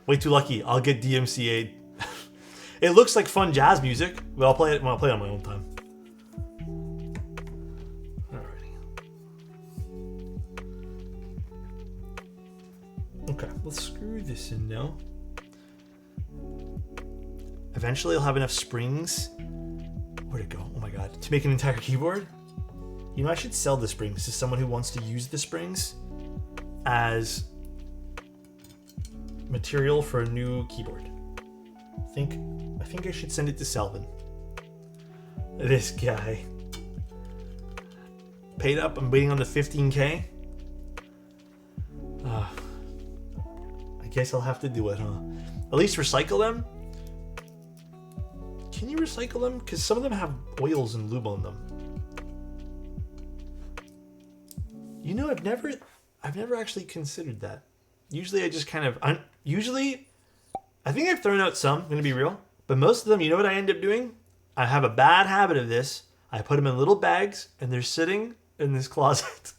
Way too lucky. I'll get DMCA'd. It looks like fun jazz music, but I'll play it when I play it on my own time. Alrighty. Okay, let's screw this in now. Eventually I'll have enough springs. Where'd it go? Oh my god. To make an entire keyboard? You know, I should sell the springs to someone who wants to use the springs as material for a new keyboard. I think I should send it to Selvin. This guy. Paid up, I'm waiting on the 15K. I guess I'll have to do it, huh? At least recycle them? Can you recycle them? Because some of them have oils and lube on them. You know, I've never actually considered that. Usually I just kind of... I think I've thrown out some, I'm going to be real. But most of them, you know what I end up doing? I have a bad habit of this. I put them in little bags, and they're sitting in this closet.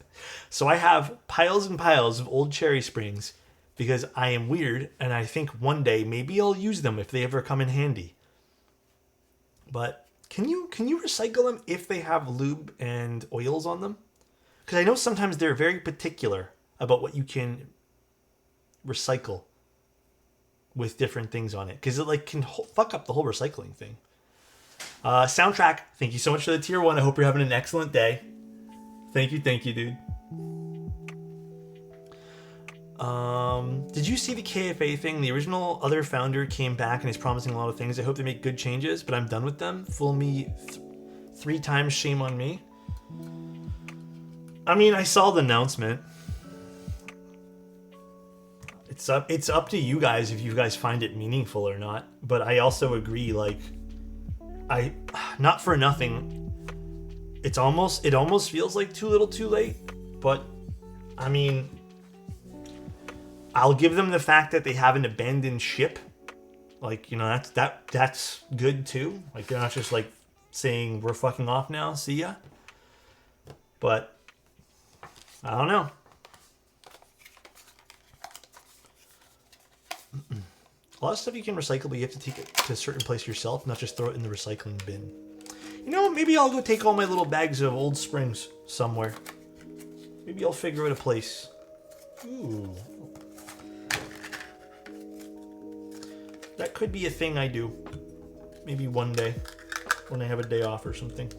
So I have piles and piles of old cherry springs because I am weird, and I think one day maybe I'll use them if they ever come in handy. But can you recycle them if they have lube and oils on them? Because I know sometimes they're very particular about what you can recycle with different things on it, because it like can fuck up the whole recycling thing. Soundtrack, thank you so much for the tier 1. I hope you're having an excellent day. Thank you, dude. Did you see the KFA thing? The original other founder came back and is promising a lot of things. I hope they make good changes, but I'm done with them. Fool me 3 times, shame on me. I mean, I saw the announcement. It's up to you guys if you guys find it meaningful or not. But I also agree, like, not for nothing, it almost feels like too little too late. But I mean, I'll give them the fact that they have an abandoned ship. Like, you know, that's good too. Like, they're not just like saying we're fucking off now, see ya. But I don't know. A lot of stuff you can recycle, but you have to take it to a certain place yourself, not just throw it in the recycling bin. You know, maybe I'll go take all my little bags of old springs somewhere. Maybe I'll figure out a place. Ooh. That could be a thing I do. Maybe one day, when I have a day off or something.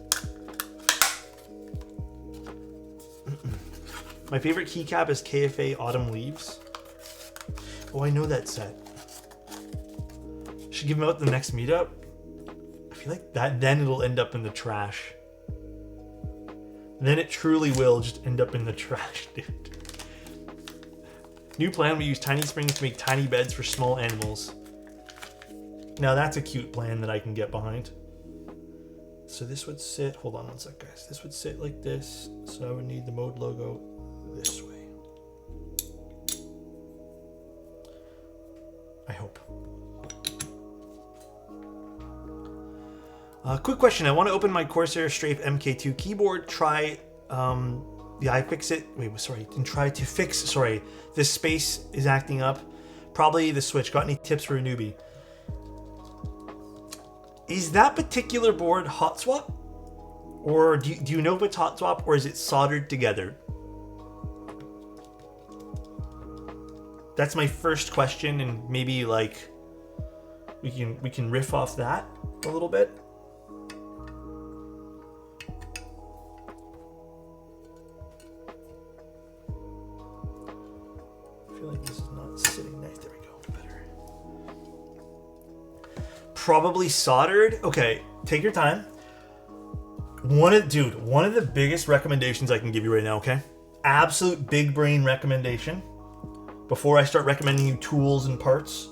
My favorite keycap is KFA Autumn Leaves. Oh, I know that set. Should give them out the next meetup. I feel like that then it'll end up in the trash. Then it truly will just end up in the trash, dude. New plan, we use tiny springs to make tiny beds for small animals. Now that's a cute plan that I can get behind. So this would sit, hold on one sec guys. This would sit like this. So I would need the mode logo this way. I hope. Quick question. I want to open my Corsair Strafe MK2 keyboard. Try the iFixit. Wait, sorry. And try to fix. Sorry, this space is acting up. Probably the switch. Got any tips for a newbie? Is that particular board hot swap, or do you know if it's hot swap, or is it soldered together? That's my first question, and maybe like we can riff off that a little bit. I feel like this is not sitting nice. There we go. Better. Probably soldered. Okay, take your time. One of the biggest recommendations I can give you right now, okay? Absolute big brain recommendation. Before I start recommending you tools and parts,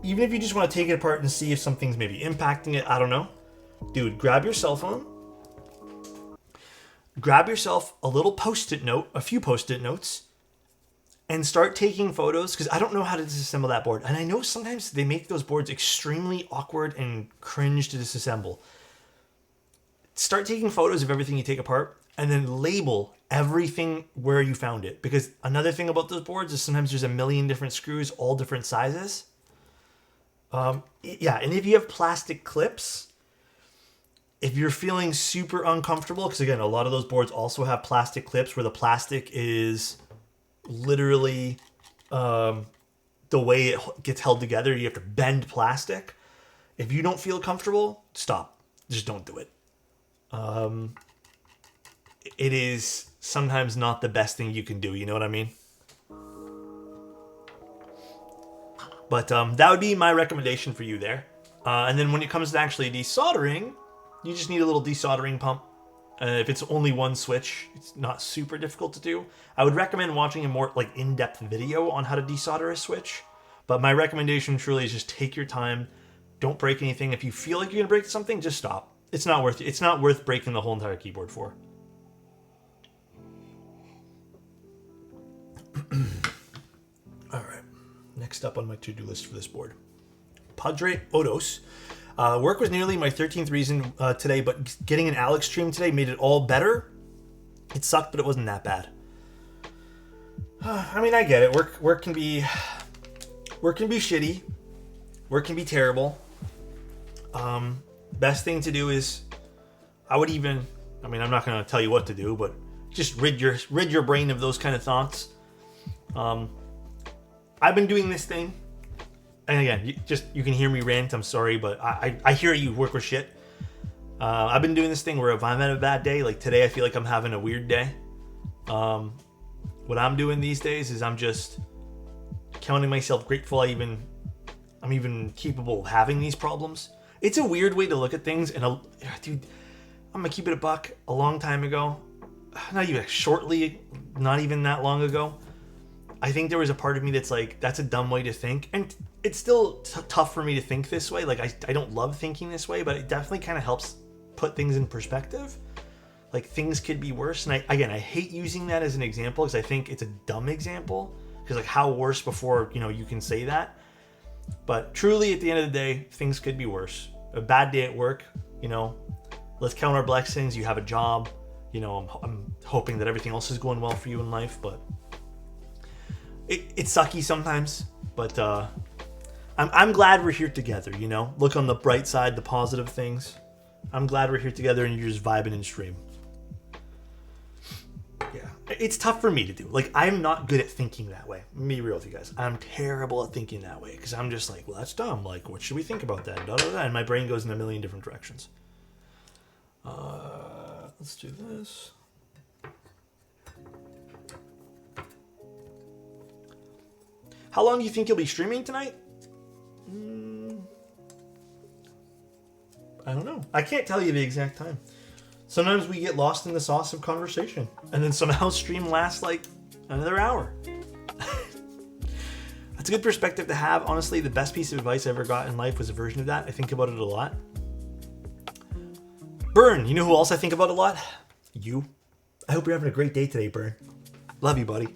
even if you just want to take it apart and see if something's maybe impacting it, I don't know. Dude, grab your cell phone. Grab yourself a little post-it note, a few post-it notes, and start taking photos, because I don't know how to disassemble that board. And I know sometimes they make those boards extremely awkward and cringe to disassemble. Start taking photos of everything you take apart, and then label everything where you found it. Because another thing about those boards is sometimes there's a million different screws, all different sizes. Yeah, and if you have plastic clips, if you're feeling super uncomfortable, because again, a lot of those boards also have plastic clips where the plastic is literally the way it gets held together. You have to bend plastic. If you don't feel comfortable, stop. Just don't do it. It is sometimes not the best thing you can do, you know what I mean? But that would be my recommendation for you there. And then when it comes to actually desoldering, you just need a little desoldering pump. If it's only one switch, it's not super difficult to do. I would recommend watching a more like in-depth video on how to desolder a switch. But my recommendation truly is just take your time. Don't break anything. If you feel like you're gonna break something, just stop. It's not worth breaking the whole entire keyboard for. All Next up on my to-do list for this board. Padre Odos. Work was nearly my 13th reason today, but getting an Alex stream today made it all better. It sucked, but it wasn't that bad. I mean, I get it. Work can be shitty. Work can be terrible. Best thing to do is, I'm not going to tell you what to do, but just rid your brain of those kind of thoughts. I've been doing this thing, and again, you can hear me rant. I'm sorry, but I hear you work with shit. I've been doing this thing where if I'm having a bad day, like today, I feel like I'm having a weird day. What I'm doing these days is I'm just counting myself grateful I'm even capable of having these problems. It's a weird way to look at things, and dude, I'm gonna keep it a buck. A long time ago, not even that long ago, I think there was a part of me that's like, that's a dumb way to think, and it's still tough for me to think this way. Like I don't love thinking this way, but it definitely kind of helps put things in perspective. Like, things could be worse, and I hate using that as an example because I think it's a dumb example. Because like, how worse before you can say that? But truly, at the end of the day, things could be worse. A bad day at work, let's count our blessings. You have a job. I'm hoping that everything else is going well for you in life, but it's sucky sometimes. But I'm glad we're here together. Look on the bright side, the positive things. I'm glad we're here together, and you're just vibing in stream. Yeah, it's tough for me to do. Like, I'm not good at thinking that way. Let me be real with you guys. I'm terrible at thinking that way because I'm just like, well, that's dumb. Like, what should we think about that? Da, da, da. And my brain goes in a million different directions. Let's do this. How long do you think you'll be streaming tonight? I don't know. I can't tell you the exact time. Sometimes we get lost in the sauce of conversation, and then somehow stream lasts like another hour. That's a good perspective to have. Honestly, the best piece of advice I ever got in life was a version of that. I think about it a lot. Burn, you know who else I think about a lot? You. I hope you're having a great day today, Burn. Love you, buddy.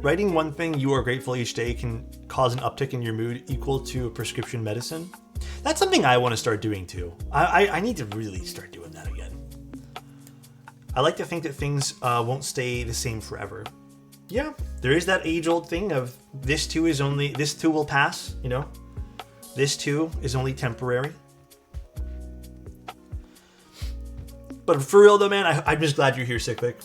Writing one thing you are grateful each day can cause an uptick in your mood equal to a prescription medicine. That's something I want to start doing too. I need to really start doing that again. I like to think that things won't stay the same forever. Yeah, there is that age-old thing of this too will pass, This too is only temporary. But for real though, man, I'm just glad you're here, SixtyFive.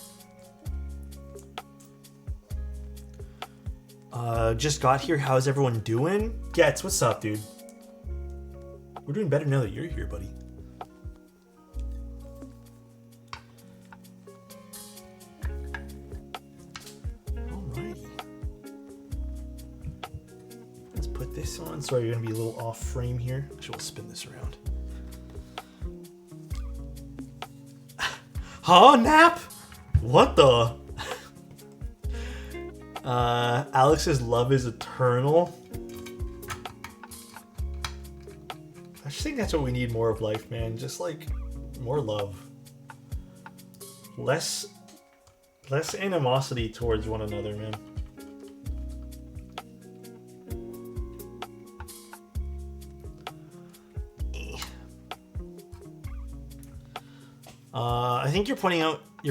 Just got here. How's everyone doing? Gets, what's up, dude? We're doing better now that you're here, buddy. Alrighty. Let's put this on. Sorry, you're gonna be a little off frame here. Actually, we'll spin this around. Huh, nap? What the? Alex's love is eternal. I just think that's what we need more of life, man. Just like more love. Less animosity towards one another, man. I think you're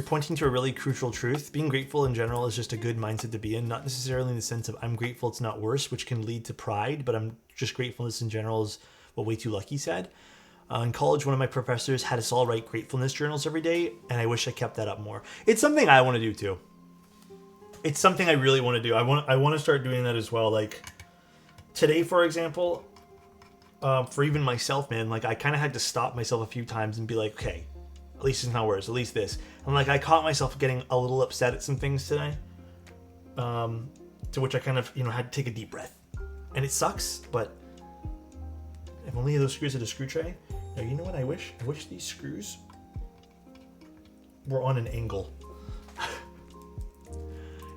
pointing to a really crucial truth. Being grateful in general is just a good mindset to be in, not necessarily in the sense of I'm grateful it's not worse, which can lead to pride, but I'm just gratefulness in general is what Way Too Lucky said. In college, one of my professors had us all write gratefulness journals every day, and I wish I kept that up more. It's something I want to do too. It's something I really want to do. I want to start doing that as well. Like today, for example, for even myself, man, like I kind of had to stop myself a few times and be like, okay, at least it's not worse. At least this. And like I caught myself getting a little upset at some things today. To which I kind of, had to take a deep breath. And it sucks, but if only those screws had a screw tray. Now, you know what I wish? I wish these screws were on an angle.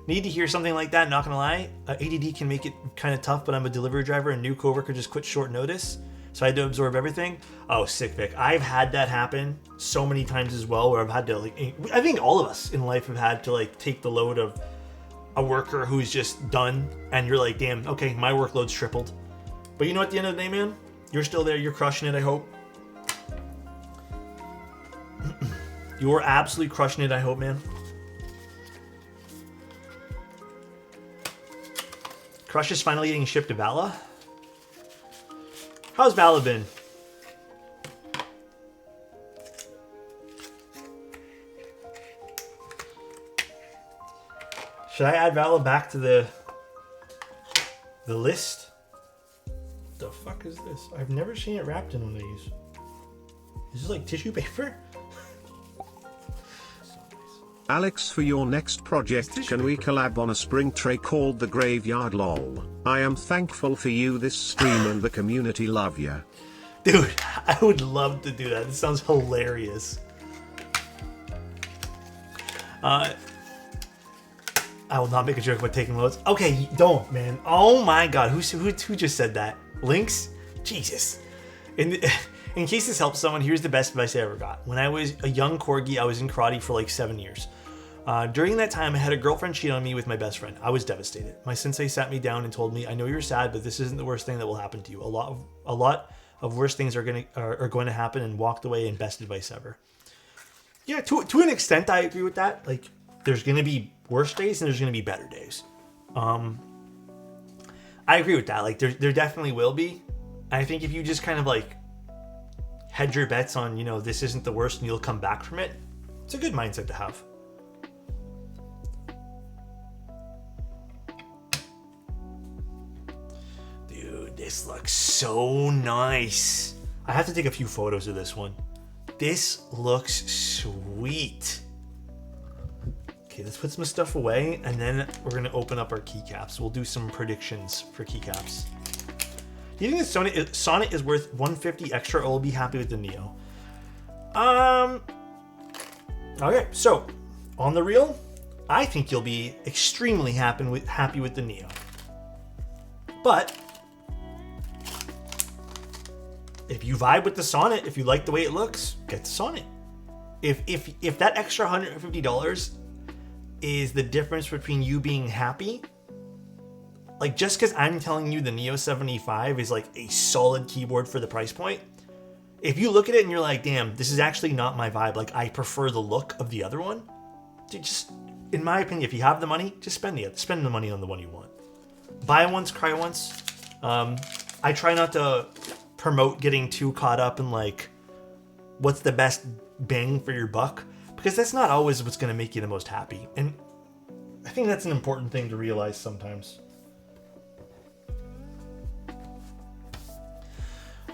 Need to hear something like that, not gonna lie. ADD can make it kind of tough, but I'm a delivery driver and new coworker just quit short notice. So I had to absorb everything. Oh, SixtyFive. I've had that happen so many times as well, where I've had to, I think all of us in life have had to, take the load of a worker who's just done, and you're like, damn, okay, my workload's tripled. But you know, at the end of the day, man, you're still there. You're crushing it, I hope. You're absolutely crushing it, I hope, man. Crush is finally getting shipped to Vala. How's Vala been? Should I add Vala back to the list? The fuck is this? I've never seen it wrapped in one of these. Is this like tissue paper? Alex, for your next project, can we collab on a spring tray called The Graveyard LOL? I am thankful for you, this stream, and the community love ya. Dude, I would love to do that. This sounds hilarious. I will not make a joke about taking loads. Okay, don't, man. Oh my god, who just said that? Lynx? Jesus. In case this helps someone, here's the best advice I ever got. When I was a young corgi, I was in karate for like 7 years. During that time, I had a girlfriend cheat on me with my best friend. I was devastated. My sensei sat me down and told me, "I know you're sad, but this isn't the worst thing that will happen to you. A lot of worse things are going to happen," and walked away. And best advice ever. Yeah, to an extent, I agree with that. Like, there's going to be worse days and there's going to be better days. I agree with that. Like, there definitely will be. I think if you just kind of like hedge your bets on, you know, this isn't the worst and you'll come back from it, it's a good mindset to have. Dude, this looks so nice. I have to take a few photos of this one. This looks sweet. Okay, let's put some stuff away, and then we're going to open up our keycaps. We'll do some predictions for keycaps. Do you think that Sonnet is worth $150 extra, or will be happy with the Neo? Okay, so on the real, I think you'll be extremely happy with the Neo. But if you vibe with the Sonnet, if you like the way it looks, get the Sonnet. If that extra $150 is the difference between you being happy, like, just because I'm telling you the Neo 75 is like a solid keyboard for the price point, if you look at it and you're like, damn, this is actually not my vibe, like, I prefer the look of the other one, dude, just, in my opinion, if you have the money, just spend the money on the one you want. Buy once, cry once. I try not to promote getting too caught up in like what's the best bang for your buck, because that's not always what's going to make you the most happy. And I think that's an important thing to realize sometimes.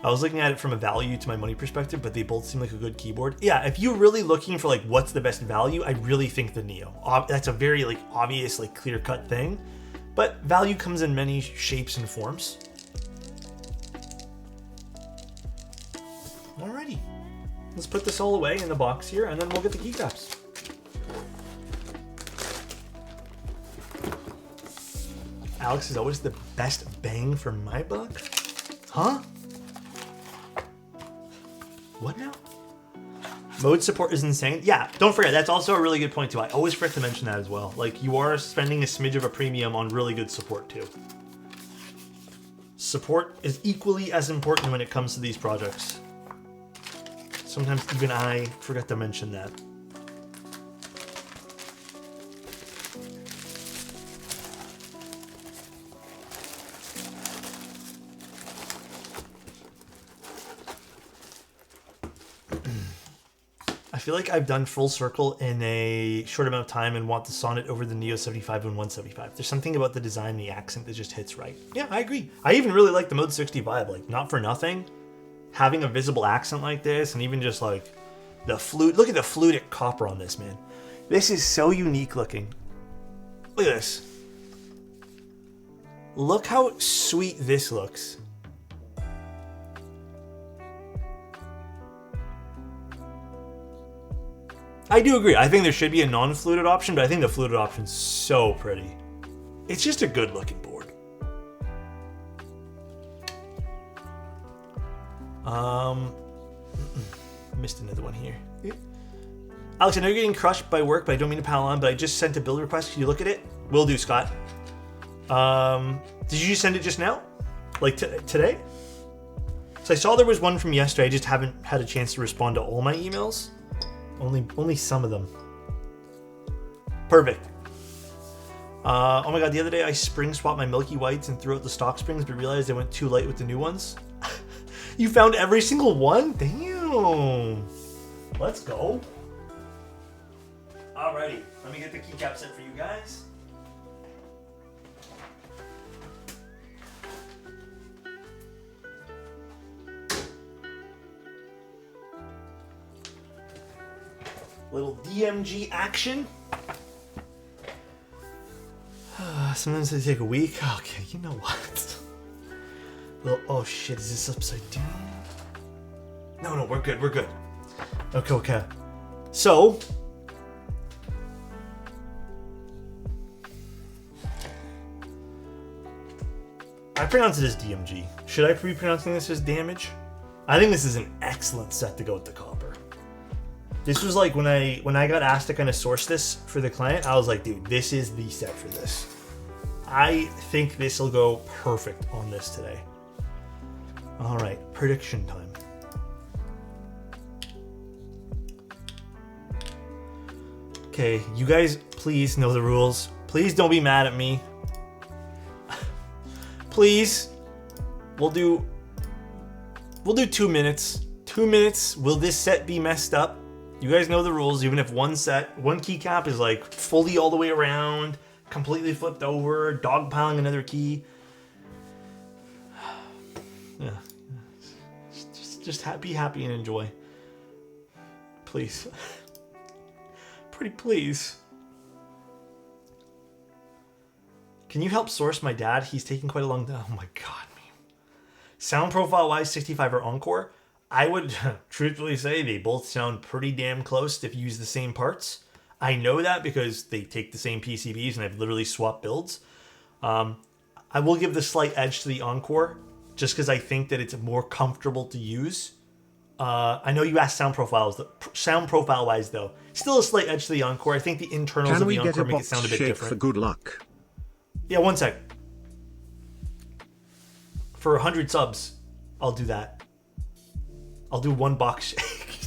I was looking at it from a value to my money perspective, but they both seem like a good keyboard. Yeah, if you're really looking for like what's the best value, I really think the Neo. That's a very like obvious, like clear-cut thing, but value comes in many shapes and forms. Alrighty, let's put this all away in the box here, and then we'll get the keycaps. Alex is always the best bang for my buck? Huh? What now? Mode support is insane. Yeah, don't forget, that's also a really good point too. I always forget to mention that as well. Like, you are spending a smidge of a premium on really good support too. Support is equally as important when it comes to these projects. Sometimes even I forget to mention that. I feel like I've done full circle in a short amount of time and want the Sonnet over the Neo 75 and 175. There's something about the design, the accent that just hits right. Yeah, I agree. I even really like the Mode 65, like, not for nothing. Having a visible accent like this, and even just like the flute. Look at the fluted copper on this, man. This is so unique looking. Look at this. Look how sweet this looks. I do agree. I think there should be a non-fluted option, but I think the fluted option's so pretty. It's just a good looking board. Missed another one here. Alex, I know you're getting crushed by work, but I don't mean to pile on, but I just sent a build request. Can you look at it? Will do, Scott. Did you send it just now? Like today? So I saw there was one from yesterday. I just haven't had a chance to respond to all my emails. Only some of them. Perfect. Oh my god, the other day I spring swapped my Milky Whites and threw out the stock springs, but realized I went too light with the new ones. You found every single one? Damn. Let's go. Alrighty, let me get the keycap set for you guys. Little DMG action. Sometimes they take a week. Okay, you know what? Little, oh shit, is this upside down? No, we're good, we're good. Okay. So, I pronounce it as DMG. Should I be pronouncing this as damage? I think this is an excellent set to go with the copper. This was like when I got asked to kind of source this for the client, I was like, dude, this is the set for this. I think this will go perfect on this today. All right, prediction time. Okay, you guys please know the rules. Please don't be mad at me. Please. We'll do 2 minutes. 2 minutes. Will this set be messed up? You guys know the rules. Even if one keycap is like fully all the way around, completely flipped over, dogpiling another key. Yeah. Just be happy and enjoy. Please. Pretty please. Can you help source my dad? He's taking quite a long time. Oh my god, man. Sound profile wise, 65 or Encore. I would truthfully say they both sound pretty damn close if you use the same parts. I know that because they take the same PCBs and I've literally swapped builds. I will give the slight edge to the Encore just because I think that it's more comfortable to use. I know you asked sound profile wise though. Still a slight edge to the Encore. I think the internals of the Encore make it sound a bit different. For good luck? Yeah, 1 sec. For 100 subs, I'll do that. I'll do 1 box shake.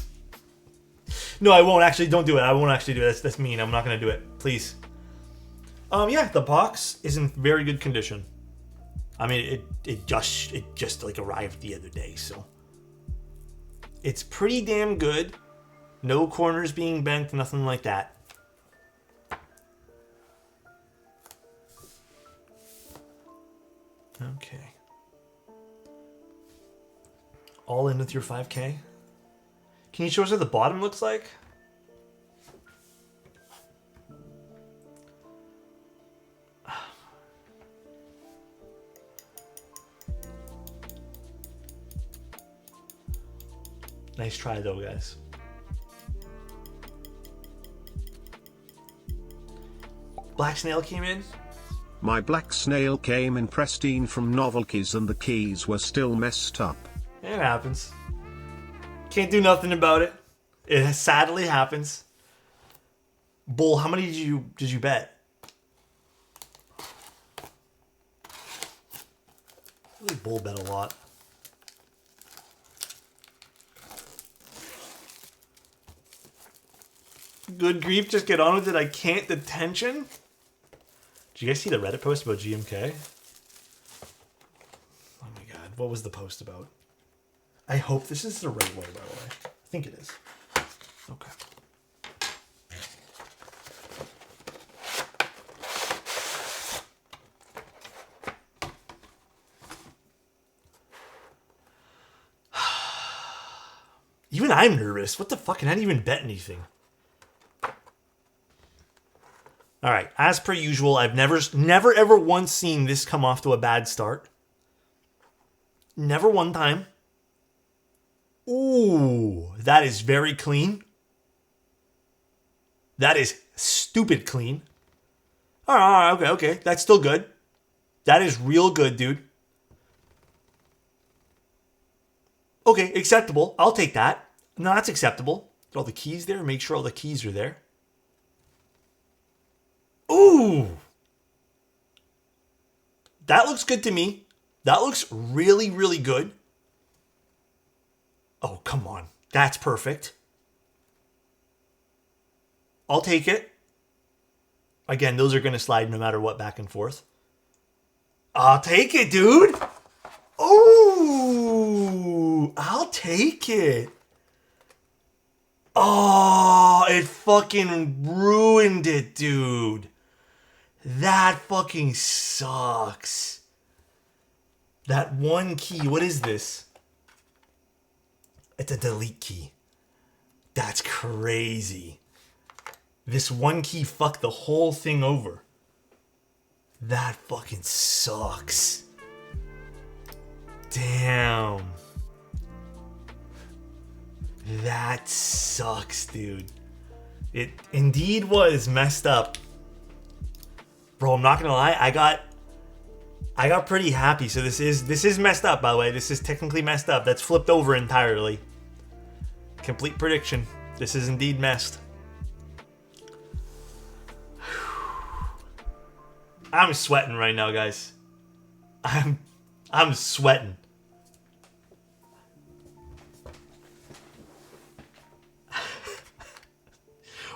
No, I won't actually. Don't do it. I won't actually do it. That's mean. I'm not gonna do it. Please. Yeah, the box is in very good condition. I mean, it just like arrived the other day, so it's pretty damn good. No corners being bent, nothing like that. Okay. All in with your 5K. Can you show us what the bottom looks like? Nice try though, guys. Black Snail came in. My Black Snail came in pristine from Novelkeys and the keys were still messed up. It happens. Can't do nothing about it. It sadly happens. Bull, how many did you bet? I really Bull bet a lot. Good grief, just get on with it. I can't. Detention? Did you guys see the Reddit post about GMK? Oh my god, what was the post about? I hope this is the right way, by the way. I think it is. Okay. Even I'm nervous. What the fuck? And I didn't even bet anything. All right. As per usual, I've never ever once seen this come off to a bad start. Never one time. Ooh, that is very clean. That is stupid clean. All right, okay. That's still good. That is real good, dude. Okay, acceptable. I'll take that. No, that's acceptable. Get all the keys there. Make sure all the keys are there. Ooh, That looks good to me. That looks really, really good. Oh, come on. That's perfect. I'll take it. Again, those are going to slide no matter what, back and forth. I'll take it, dude. Oh, I'll take it. Oh, it fucking ruined it, dude. That fucking sucks. That one key, what is this? It's a delete key. That's crazy. This one key fucked the whole thing over. That fucking sucks. Damn. That sucks, dude. It indeed was messed up. Bro, I'm not gonna lie, I got pretty happy. So this is messed up, by the way. This is technically messed up. That's flipped over entirely. Complete prediction. This is indeed messed. I'm sweating right now, guys. I'm sweating.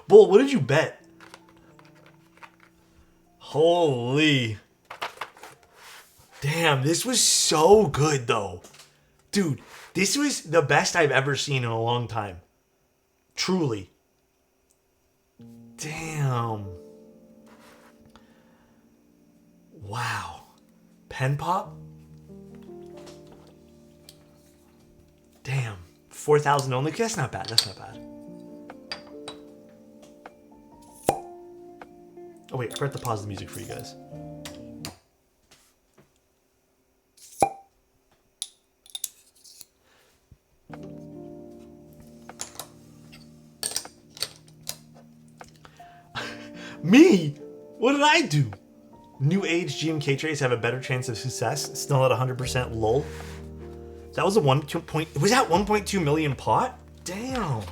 Bull, what did you bet? Holy. Damn, this was so good, though. Dude, this was the best I've ever seen in a long time. Truly. Damn. Wow. Pen pop? Damn. 4,000 only? That's not bad. That's not bad. Oh, wait. I forgot to pause the music for you guys. Me? What did I do? New age GMK trays have a better chance of success. Still at 100% lol. That was a 1.2 was that 1.2 million pot? Damn.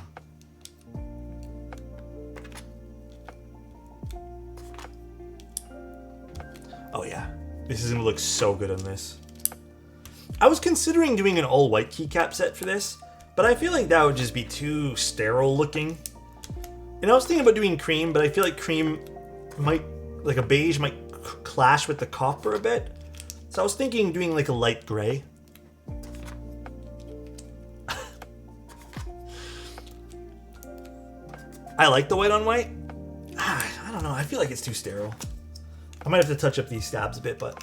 Oh yeah. This is gonna look so good on this. I was considering doing an all white keycap set for this, but I feel like that would just be too sterile looking. And I was thinking about doing cream, but I feel like cream might, like a beige might clash with the copper a bit. So I was thinking doing like a light gray. I like the white on white. I don't know. I feel like it's too sterile. I might have to touch up these stabs a bit, but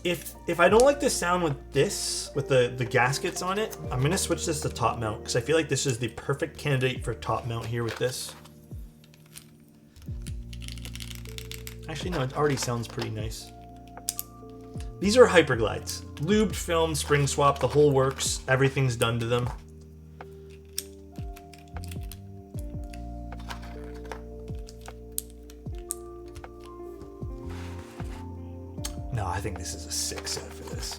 if I don't like the sound with this, with the gaskets on it, I'm gonna switch this to top mount because I feel like this is the perfect candidate for top mount here with this. Actually, no, it already sounds pretty nice. These are Hyperglides. Lubed, filmed, spring swap, the whole works. Everything's done to them. No, I think this is a sick set for this.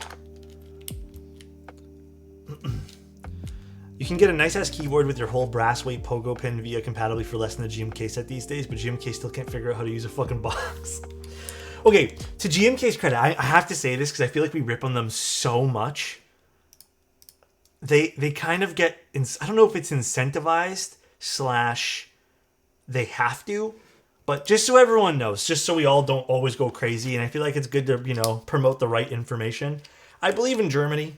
You can get a nice-ass keyboard with your whole brass weight pogo pin via compatibly for less than a GMK set these days, but GMK still can't figure out how to use a fucking box. Okay, to GMK's credit, I have to say this because I feel like we rip on them so much. They kind of get, I don't know if it's incentivized / they have to, but just so everyone knows, just so we all don't always go crazy, and I feel like it's good to, you know, promote the right information. I believe in Germany,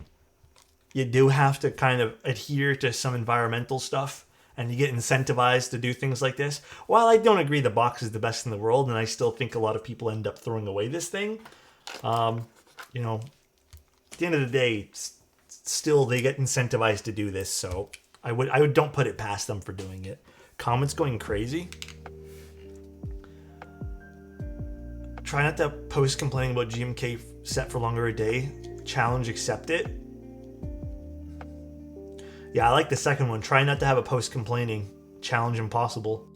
you do have to kind of adhere to some environmental stuff, and you get incentivized to do things like this. While I don't agree the box is the best in the world, and I still think a lot of people end up throwing away this thing, you know, at the end of the day, still they get incentivized to do this, so I would don't put it past them for doing it. Comments going crazy. Try not to post complaining about GMK set for longer a day. Challenge accepted. Yeah, I like the second one. Try not to have a post complaining. Challenge impossible.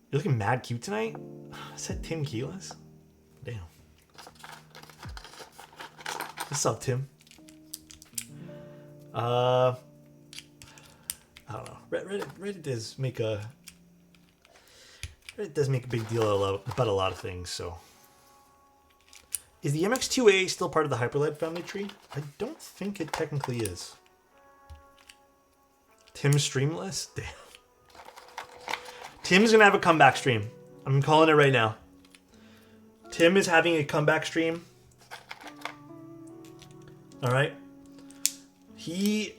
You're looking mad cute tonight? I said Tim Keelis? Damn. What's up, Tim? I don't know. Reddit does make a It does make a big deal about a lot of things, so. Is the MX2A still part of the Hyperled family tree? I don't think it technically is. Tim's streamless? Damn. Tim's gonna have a comeback stream. I'm calling it right now. Tim is having a comeback stream. Alright. He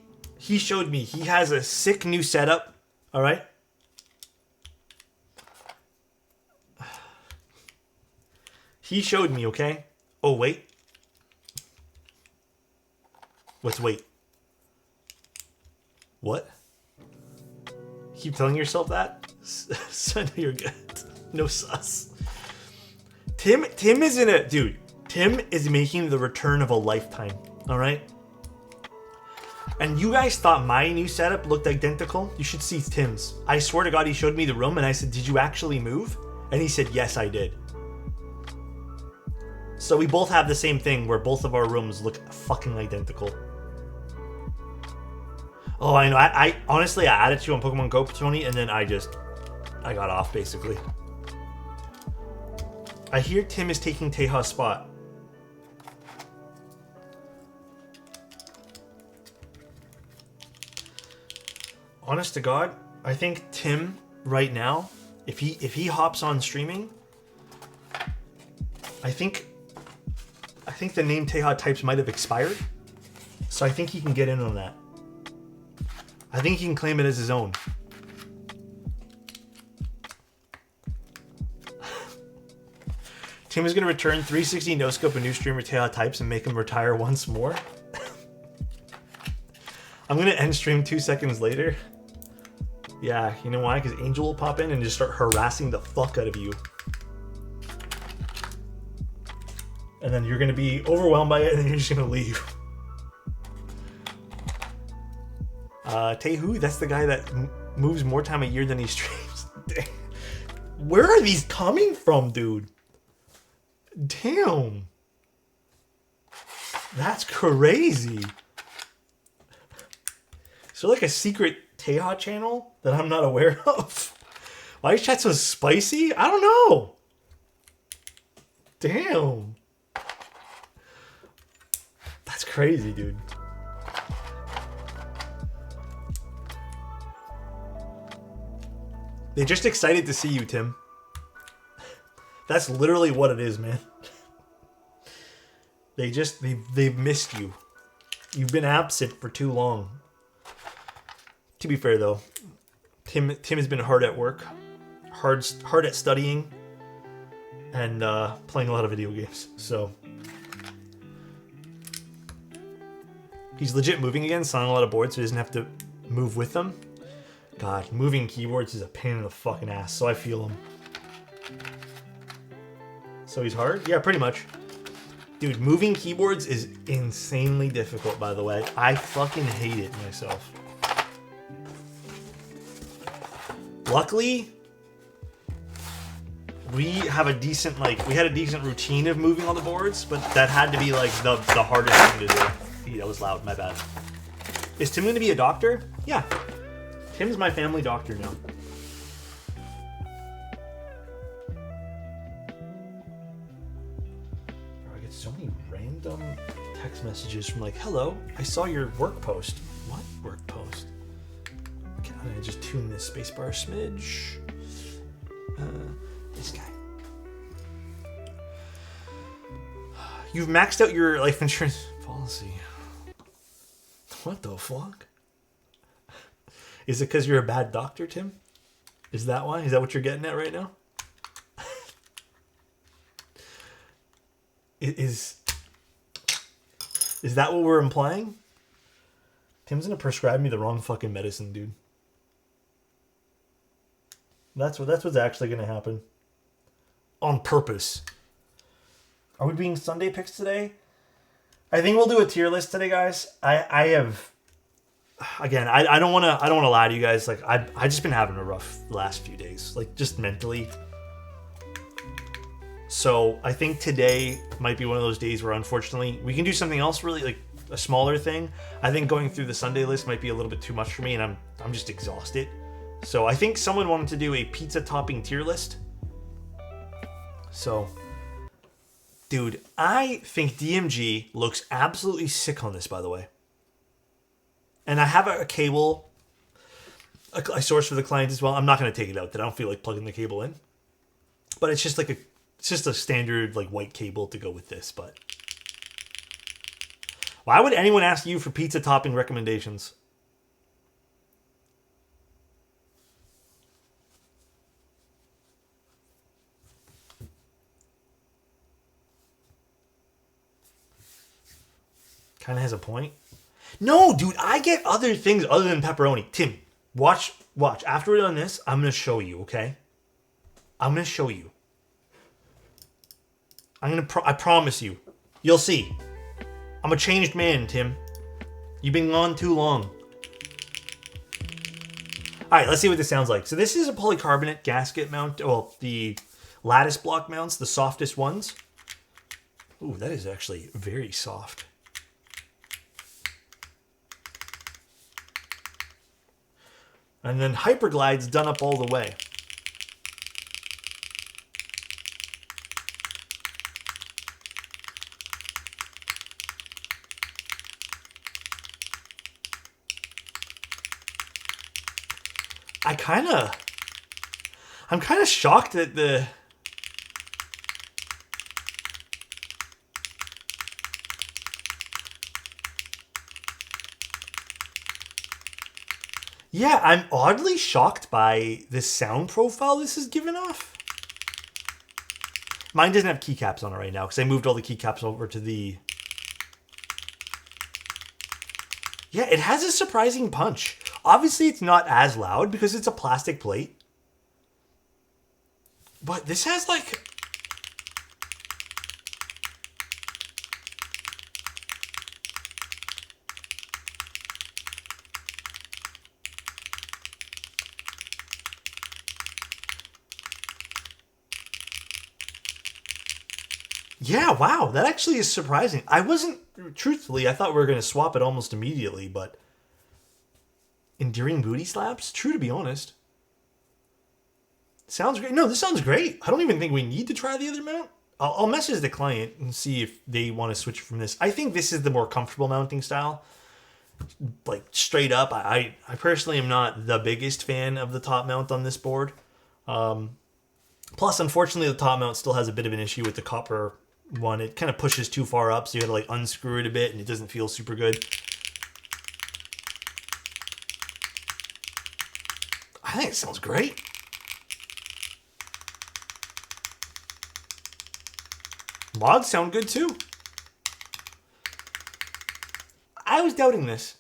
showed me. He has a sick new setup. Alright. He showed me, okay? Oh, wait. What's wait? What? Keep telling yourself that? So you're good. No sus. Tim is in a... Dude, Tim is making the return of a lifetime. Alright? And you guys thought my new setup looked identical? You should see Tim's. I swear to God, he showed me the room and I said, did you actually move? And he said, yes, I did. So we both have the same thing where both of our rooms look fucking identical. Oh, I know. I honestly, I added you on Pokemon Go, Tony, and then I got off, basically. I hear Tim is taking Teja's spot. Honest to God, I think Tim, right now, if he hops on streaming, I think the name Teja types might have expired. So I think he can get in on that. I think he can claim it as his own. Tim is going to return 360 no-scope a new streamer Teja types and make him retire once more. I'm going to end stream 2 seconds later. Yeah, you know why? Because Angel will pop in and just start harassing the fuck out of you. And then you're going to be overwhelmed by it and then you're just going to leave. Tehu, that's the guy that moves more time a year than he streams. Where are these coming from, dude? Damn. That's crazy. Is there like a secret Teja channel that I'm not aware of? Why is chat so spicy? I don't know. Damn. That's crazy, dude. They're just excited to see you, Tim. That's literally what it is, man. They've missed you. You've been absent for too long. To be fair, though, Tim has been hard at work, hard at studying, and playing a lot of video games. So he's legit moving again, selling a lot of boards, so he doesn't have to move with them. God, moving keyboards is a pain in the fucking ass, so I feel him. So he's hard? Yeah, pretty much. Dude, moving keyboards is insanely difficult, by the way. I fucking hate it myself. Luckily, we have a decent, we had a decent routine of moving all the boards, but that had to be, the hardest thing to do. Eee, that was loud, my bad. Is Tim going to be a doctor? Yeah. Tim's my family doctor now. I get so many random text messages from hello, I saw your work post. What work post? Okay, I'm gonna just tune this spacebar a smidge. This guy. You've maxed out your life insurance policy. What the fuck? Is it because you're a bad doctor, Tim? Is that why? Is that what you're getting at right now? Is that what we're implying? Tim's gonna prescribe me the wrong fucking medicine, dude. That's what's actually gonna happen. On purpose. Are we doing Sunday picks today? I think we'll do a tier list today, guys. I have... Again, I don't want to lie to you guys. I just been having a rough last few days, just mentally. So I think today might be one of those days where, unfortunately, we can do something else really, a smaller thing. I think going through the Sunday list might be a little bit too much for me, and I'm just exhausted. So I think someone wanted to do a pizza topping tier list. So, dude, I think DMG looks absolutely sick on this, by the way. And I have a cable I source for the client as well. I'm not going to take it out. I don't feel like plugging the cable in. But it's just like it's just a standard like white cable to go with this. But why would anyone ask you for pizza topping recommendations? Kind of has a point. No, dude, I get other things other than pepperoni. Tim, watch. After we're done this, I'm going to show you, okay? I'm going to show you. I promise you. You'll see. I'm a changed man, Tim. You've been gone too long. All right, let's see what this sounds like. So this is a polycarbonate gasket mount. Well, the lattice block mounts, the softest ones. Ooh, that is actually very soft. And then Hyperglide's done up all the way. I'm kind of shocked at the... Yeah, I'm oddly shocked by the sound profile this is giving off. Mine doesn't have keycaps on it right now because I moved all the keycaps over to the... Yeah, it has a surprising punch. Obviously, it's not as loud because it's a plastic plate. But this has like... Yeah, wow, that actually is surprising. I wasn't, truthfully, I thought we were going to swap it almost immediately, but enduring booty slaps? True, to be honest. Sounds great. No, this sounds great. I don't even think we need to try the other mount. I'll message the client and see if they want to switch from this. I think this is the more comfortable mounting style. Like, straight up, I personally am not the biggest fan of the top mount on this board. Plus, unfortunately, the top mount still has a bit of an issue with the copper one. It kind of pushes too far up, so you got to like unscrew it a bit, and it doesn't feel super good. I think it sounds great. Mods sound good too. I was doubting this.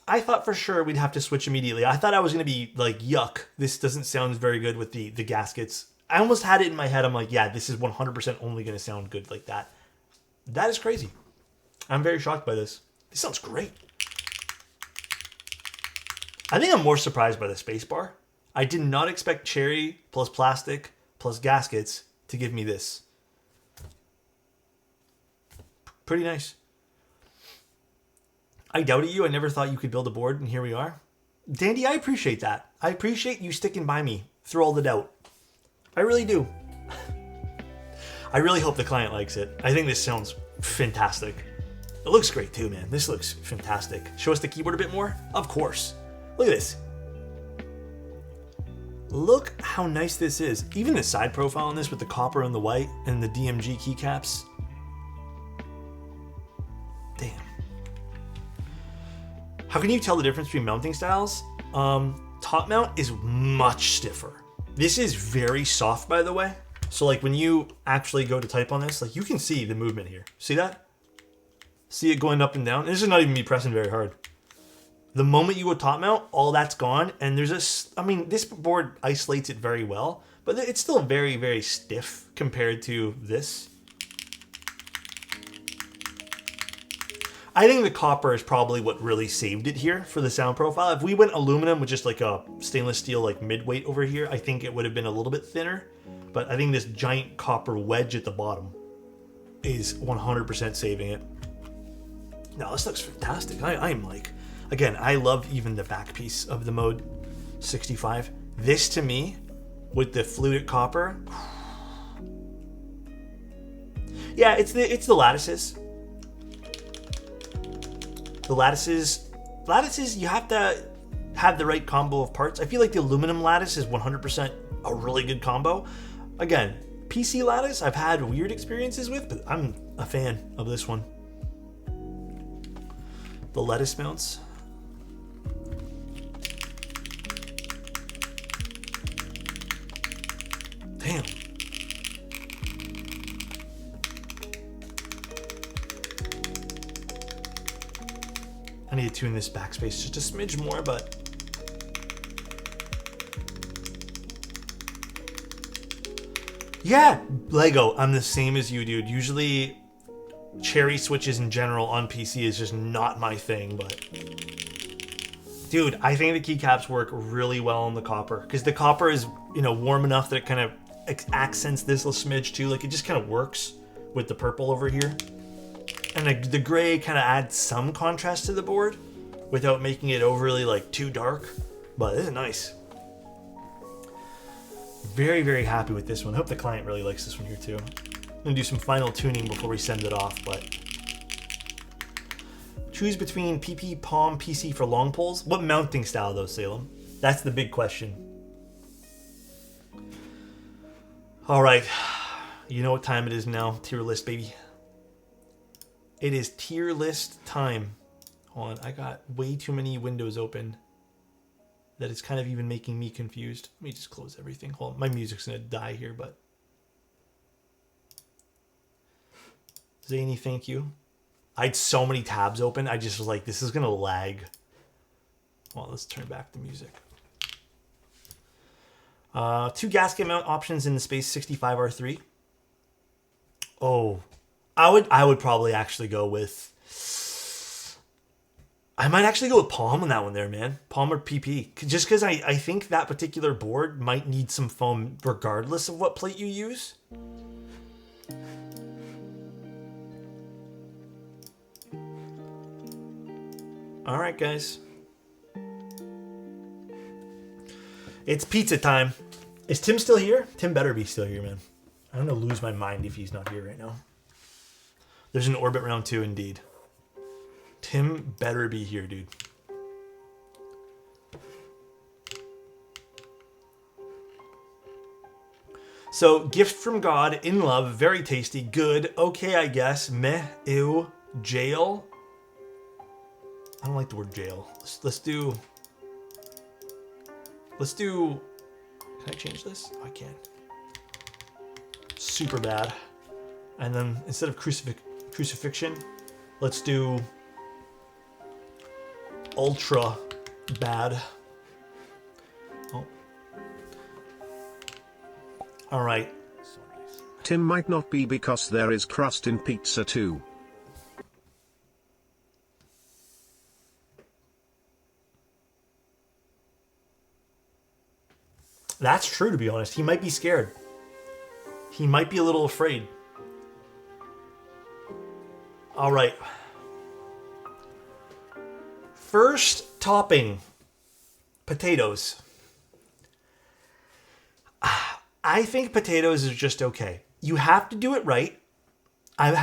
I thought for sure we'd have to switch immediately. I thought I was going to be like, yuck, this doesn't sound very good with the gaskets. I almost had it in my head. I'm like, yeah, this is 100% only going to sound good like that. That is crazy. I'm very shocked by this. This sounds great. I think I'm more surprised by the spacebar. I did not expect cherry plus plastic plus gaskets to give me this. Pretty nice. I doubted you. I never thought you could build a board, and here we are. Dandy, I appreciate that. I appreciate you sticking by me through all the doubt. I really do. I really hope the client likes it. I think this sounds fantastic. It looks great too, man. This looks fantastic. Show us the keyboard a bit more? Of course. Look at this. Look how nice this is. Even the side profile on this with the copper and the white and the DMG keycaps. Damn. How can you tell the difference between mounting styles? Top mount is much stiffer. This is very soft, by the way. So like when you actually go to type on this, like you can see the movement here. See that? See it going up and down? This is not even me pressing very hard. The moment you go top mount, all that's gone. And there's this, I mean, this board isolates it very well, but it's still very, very stiff compared to this. I think the copper is probably what really saved it here for the sound profile. If we went aluminum with just like a stainless steel like mid-weight over here, I think it would have been a little bit thinner. But I think this giant copper wedge at the bottom is 100% saving it. No, this looks fantastic. I'm like, again, I love even the back piece of the Mode 65. This to me, with the fluted copper, Yeah, it's the lattices. The lattices, you have to have the right combo of parts. I feel like the aluminum lattice is 100% a really good combo. Again, PC lattice I've had weird experiences with, but I'm a fan of this one. The lettuce mounts. Damn. I need to tune this backspace just a smidge more, but yeah, Lego, I'm the same as you, dude. Usually cherry switches in general on PC is just not my thing, but dude, I think the keycaps work really well on the copper because the copper is, you know, warm enough that it kind of accents this little smidge too. Like it just kind of works with the purple over here. And the gray kind of adds some contrast to the board without making it overly like too dark, but this is nice. Very, very happy with this one. I hope the client really likes this one here too. I'm gonna do some final tuning before we send it off, but choose between PP, Palm, PC for long poles. What mounting style though, Salem? That's the big question. All right, you know what time it is now. Tier list, baby. It is tier list time. Hold on, I got way too many windows open that it's kind of even making me confused. Let me just close everything. Hold on, my music's gonna die here, but Zany, thank you. I had so many tabs open, I just was like, this is gonna lag. Well, let's turn back the music. 2 gasket mount options in the Space 65R3. Oh, I would probably actually go with, I might actually go with Palm on that one there, man. Palm or PP. Just because I think that particular board might need some foam regardless of what plate you use. All right, guys. It's pizza time. Is Tim still here? Tim better be still here, man. I'm going to lose my mind if he's not here right now. There's an orbit round 2 indeed. Tim better be here, dude. So, gift from God, in love, very tasty, good, okay, I guess, meh, ew, jail. I don't like the word jail. Let's do, can I change this? Oh, I can. Super bad. And then instead of crucifixion, let's do ultra bad. Oh. All right. Tim might not be because there is crust in pizza too. That's true, to be honest. He might be scared. He might be a little afraid. All right. First topping, potatoes. I think potatoes is just okay. You have to do it right. I'm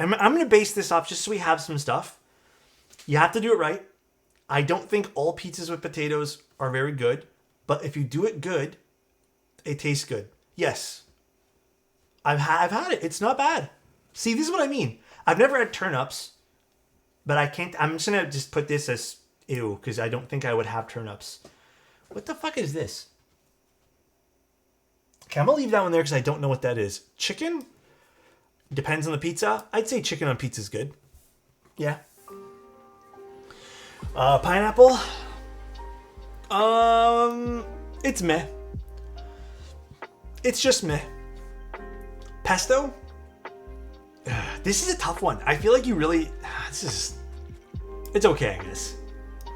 going to base this off just so we have some stuff. You have to do it right. I don't think all pizzas with potatoes are very good, but if you do it good, it tastes good. Yes. I've had it. It's not bad. See, this is what I mean. I've never had turnips, but I can't. I'm just gonna just put this as ew because I don't think I would have turnips. What the fuck is this? Okay, I'm gonna leave that one there because I don't know what that is. Chicken? Depends on the pizza. I'd say chicken on pizza is good. Yeah. Pineapple? It's meh. It's just meh. Pesto? This is a tough one. I feel like you really... it's okay, I guess.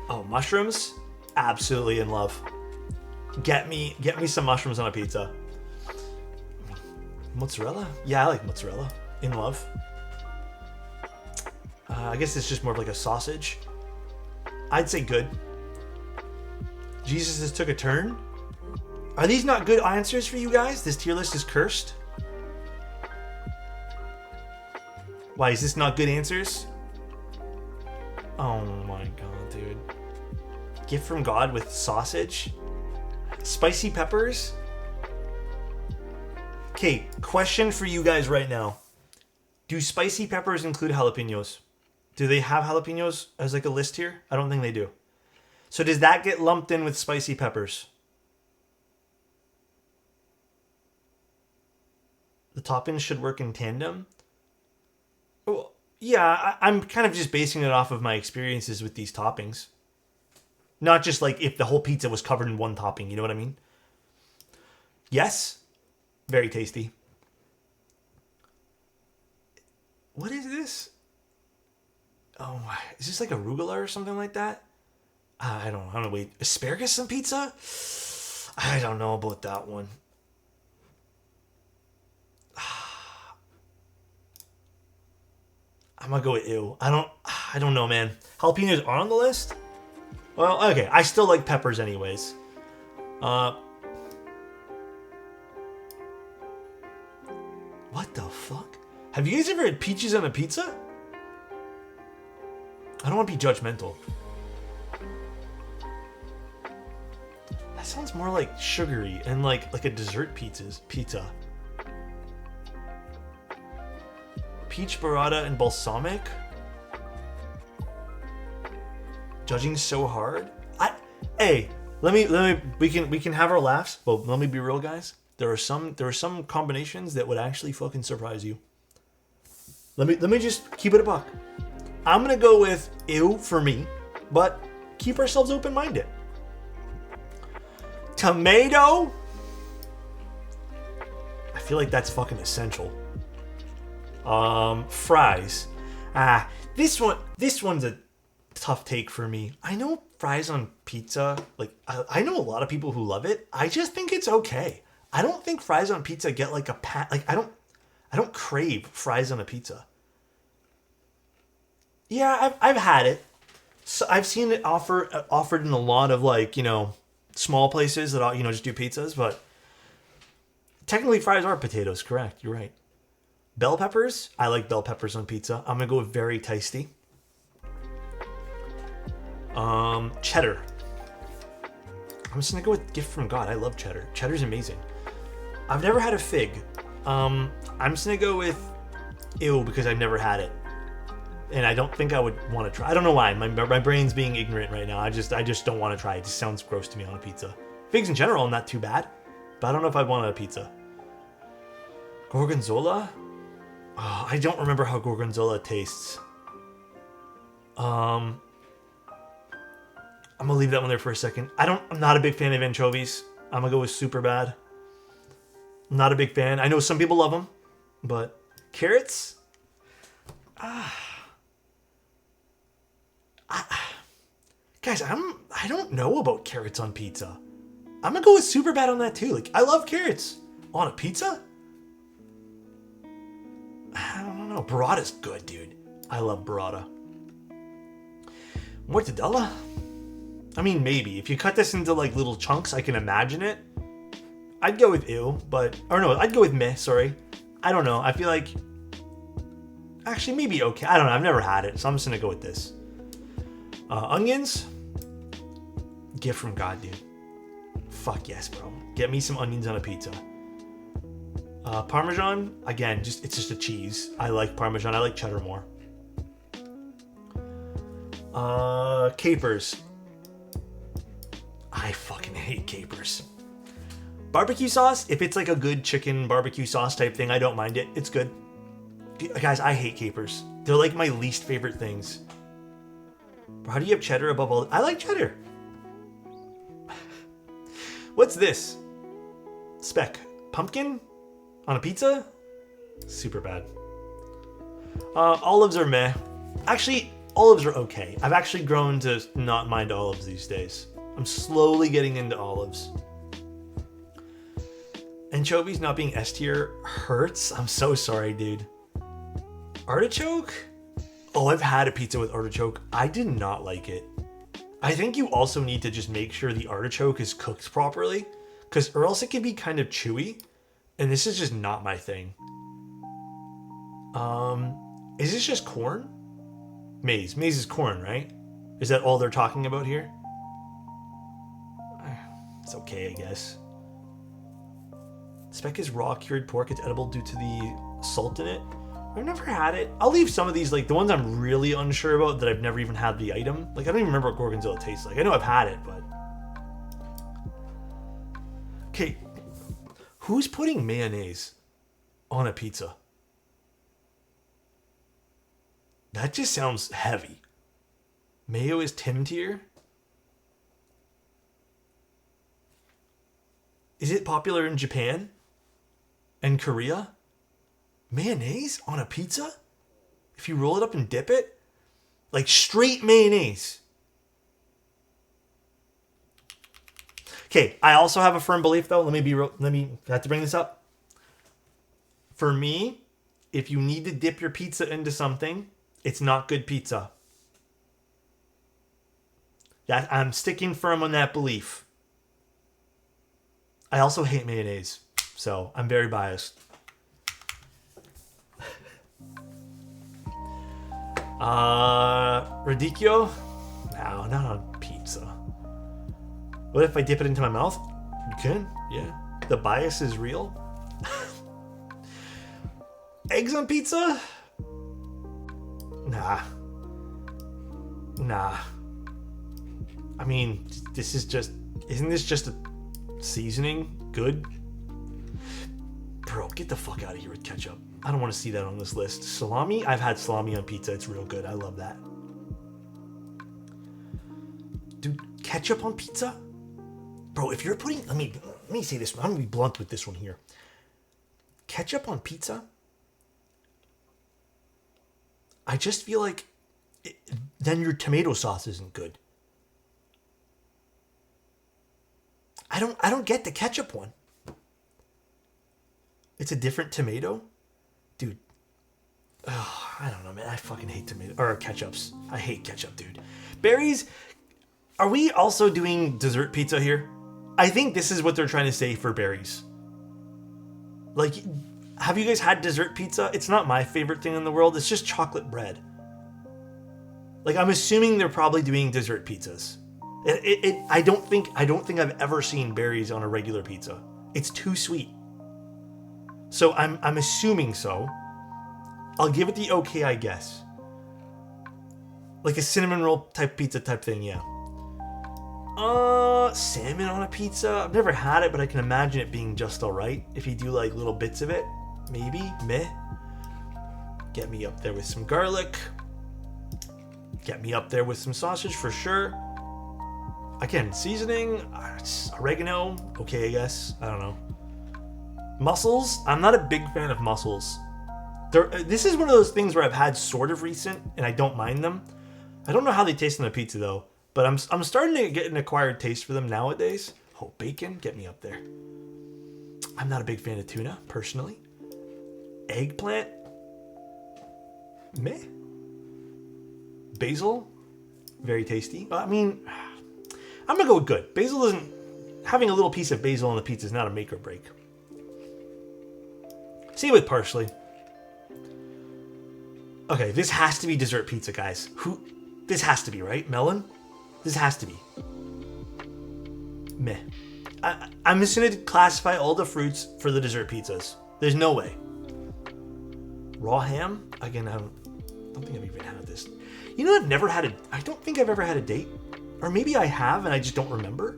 Oh, mushrooms? Absolutely in love. Get me some mushrooms on a pizza. Mozzarella? Yeah, I like mozzarella. In love. I guess it's just more of like a sausage. I'd say good. Jesus has took a turn? Are these not good answers for you guys? This tier list is cursed? Why, is this not good answers? Oh my god, dude. Gift from God with sausage? Spicy peppers? Okay, question for you guys right now. Do spicy peppers include jalapenos? Do they have jalapenos as like a list here? I don't think they do. So does that get lumped in with spicy peppers? The toppings should work in tandem? Well, yeah, I'm kind of just basing it off of my experiences with these toppings. Not just like if the whole pizza was covered in one topping, you know what I mean? Yes. Very tasty. What is this? Oh, is this like arugula or something like that? I don't know. Wait, asparagus on pizza? I don't know about that one. I'm gonna go with ew. I don't know, man. Jalapenos are on the list? Well, okay. I still like peppers anyways. What the fuck? Have you guys ever had peaches on a pizza? I don't want to be judgmental. That sounds more like sugary and like a dessert pizza. Peach burrata and balsamic? Judging so hard? Hey, we can have our laughs, but let me be real, guys. There are some combinations that would actually fucking surprise you. Let me just keep it a buck. I'm gonna go with ew for me, but keep ourselves open-minded. Tomato? I feel like that's fucking essential. Fries. This one's a tough take for me. I know fries on pizza, like I know a lot of people who love it. I just think it's okay. I don't think fries on pizza get like a pat. Like I don't crave fries on a pizza. Yeah, I've had it. So I've seen it offered in a lot of like, you know, small places that just do pizzas, but technically fries are potatoes, correct? You're right. Bell peppers? I like bell peppers on pizza. I'm gonna go with very tasty. Cheddar. I'm just gonna go with gift from God. I love cheddar. Cheddar's amazing. I've never had a fig. I'm just gonna go with ew because I've never had it. And I don't think I would want to try. I don't know why. My brain's being ignorant right now. I just don't want to try it. It just sounds gross to me on a pizza. Figs in general, not too bad. But I don't know if I'd want it on a pizza. Gorgonzola? Oh, I don't remember how gorgonzola tastes. I'm gonna leave that one there for a second. I'm not a big fan of anchovies. I'm gonna go with super bad. Not a big fan. I know some people love them, but carrots? Guys, I don't know about carrots on pizza. I'm gonna go with super bad on that too. Like, I love carrots. On a pizza? I don't know. Burrata's good, dude. I love burrata. Mortadella? I mean, maybe. If you cut this into like little chunks, I can imagine it. I'd go with ew, I'd go with meh, sorry. I don't know. I feel like... Actually, maybe okay. I don't know. I've never had it, so I'm just gonna go with this. Onions? Gift from God, dude. Fuck yes, bro. Get me some onions on a pizza. Parmesan? Again, it's just a cheese. I like Parmesan. I like cheddar more. Capers. I fucking hate capers. Barbecue sauce? If it's like a good chicken barbecue sauce type thing, I don't mind it. It's good. Guys, I hate capers. They're like my least favorite things. How do you have cheddar above all? I like cheddar. What's this? Speck. Pumpkin? On a pizza? Super bad. Olives are meh. Actually, olives are okay. I've actually grown to not mind olives these days. I'm slowly getting into olives. Anchovies not being S tier hurts. I'm so sorry, dude. Artichoke? Oh, I've had a pizza with artichoke. I did not like it. I think you also need to just make sure the artichoke is cooked properly, because or else it can be kind of chewy, and this is just not my thing. Is this just corn? Maize. Maize is corn, right? Is that all they're talking about here? It's okay, I guess. Speck is raw cured pork. It's edible due to the salt in it. I've never had it. I'll leave some of these, like the ones I'm really unsure about that I've never even had the item. Like I don't even remember what gorgonzola tastes like. I know I've had it, but... Okay, who's putting mayonnaise on a pizza? That just sounds heavy. Mayo is Tim tier? Is it popular in Japan? And Korea? Mayonnaise on a pizza? If you roll it up and dip it? Like straight mayonnaise. Okay, I also have a firm belief though. I have to bring this up. For me, if you need to dip your pizza into something, it's not good pizza. Yeah, I'm sticking firm on that belief. I also hate mayonnaise, so I'm very biased. Radicchio? No, not on pizza. What if I dip it into my mouth? You can, yeah. The bias is real. Eggs on pizza? Nah. I mean, this is just... Isn't this just a seasoning? Good? Bro, get the fuck out of here with ketchup. I don't want to see that on this list. Salami? I've had salami on pizza. It's real good. I love that. Dude, ketchup on pizza? Bro, if you're putting... Let me say this. I'm going to be blunt with this one here. Ketchup on pizza? I just feel like then your tomato sauce isn't good. I don't get the ketchup one. It's a different tomato? Dude. Oh, I don't know, man. I fucking hate tomato or ketchups. I hate ketchup, dude. Berries, are we also doing dessert pizza here? I think this is what they're trying to say for berries. Like, have you guys had dessert pizza? It's not my favorite thing in the world. It's just chocolate bread. Like, I'm assuming they're probably doing dessert pizzas. I don't think I've ever seen berries on a regular pizza. It's too sweet. So I'm assuming so. I'll give it the okay, I guess. Like a cinnamon roll type pizza type thing, yeah. Salmon on a pizza? I've never had it, but I can imagine it being just alright. If you do like little bits of it, maybe, meh. Get me up there with some garlic. Get me up there with some sausage for sure. Again, seasoning, oregano, okay, I guess. I don't know. Mussels? I'm not a big fan of mussels. This is one of those things where I've had sort of recent, and I don't mind them. I don't know how they taste on a pizza, though. But I'm starting to get an acquired taste for them nowadays. Oh, bacon? Get me up there. I'm not a big fan of tuna, personally. Eggplant? Meh. Basil? Very tasty. I mean, I'm going to go with good. Basil isn't... Having a little piece of basil on the pizza is not a make or break. Same with parsley. Okay, this has to be dessert pizza, guys. This has to be, right? Melon? This has to be. Meh. I'm just going to classify all the fruits for the dessert pizzas. There's no way. Raw ham? Again, I don't think I've even had this. You know, I don't think I've ever had a date. Or maybe I have and I just don't remember.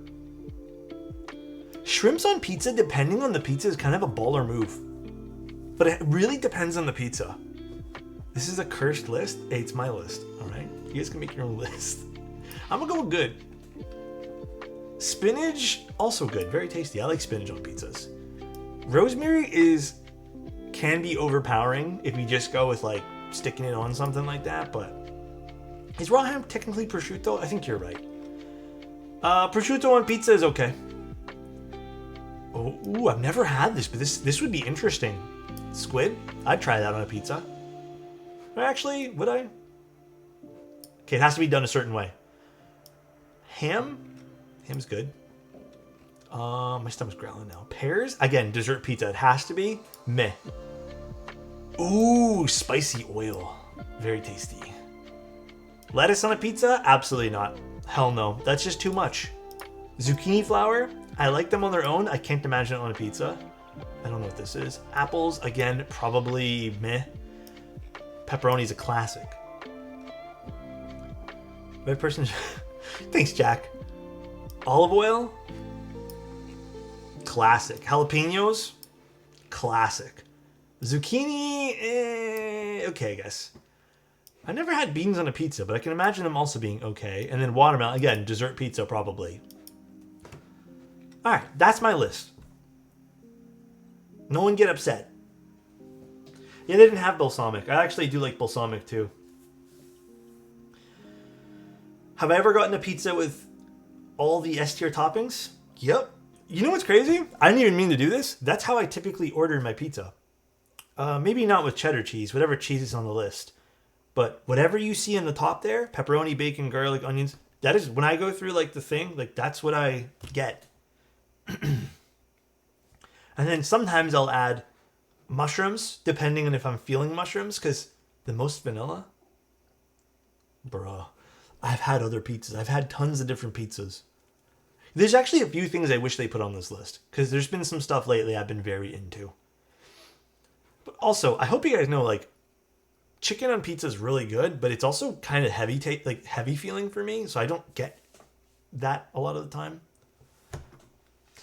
Shrimps on pizza, depending on the pizza, is kind of a baller move. But it really depends on the pizza. This is a cursed list. Hey, it's my list, alright? You guys can make your own list. I'm gonna go with good. Spinach, also good. Very tasty. I like spinach on pizzas. Rosemary can be overpowering if you just go with like sticking it on something like that, but is raw ham technically prosciutto? I think you're right. Prosciutto on pizza is okay. Oh, ooh, I've never had this, but this would be interesting. Squid? I'd try that on a pizza. Actually, would I? Okay, it has to be done a certain way. Ham? Ham's good. My stomach's growling now. Pears? Again, dessert pizza. It has to be. Meh. Ooh, spicy oil. Very tasty. Lettuce on a pizza? Absolutely not. Hell no. That's just too much. Zucchini flower? I like them on their own. I can't imagine it on a pizza. I don't know what this is. Apples, again, probably meh. Pepperoni's a classic. Red person. Thanks, Jack. Olive oil? Classic. Jalapenos? Classic. Zucchini? Okay, I guess. I never had beans on a pizza, but I can imagine them also being okay. And then watermelon, again, dessert pizza probably. Alright, that's my list. No one get upset. Yeah, they didn't have balsamic. I actually do like balsamic too. Have I ever gotten a pizza with all the S tier toppings? Yep. You know what's crazy? I didn't even mean to do this. That's how I typically order my pizza. Maybe not with cheddar cheese, whatever cheese is on the list. But whatever you see in the top there, pepperoni, bacon, garlic, onions, that is, when I go through like the thing, like that's what I get. And then sometimes I'll add mushrooms, depending on if I'm feeling mushrooms, because the most vanilla? Bruh. I've had other pizzas. I've had tons of different pizzas. There's actually a few things I wish they put on this list, because there's been some stuff lately I've been very into. But also, I hope you guys know, like, chicken on pizza is really good, but it's also kind of heavy, heavy feeling for me, so I don't get that a lot of the time.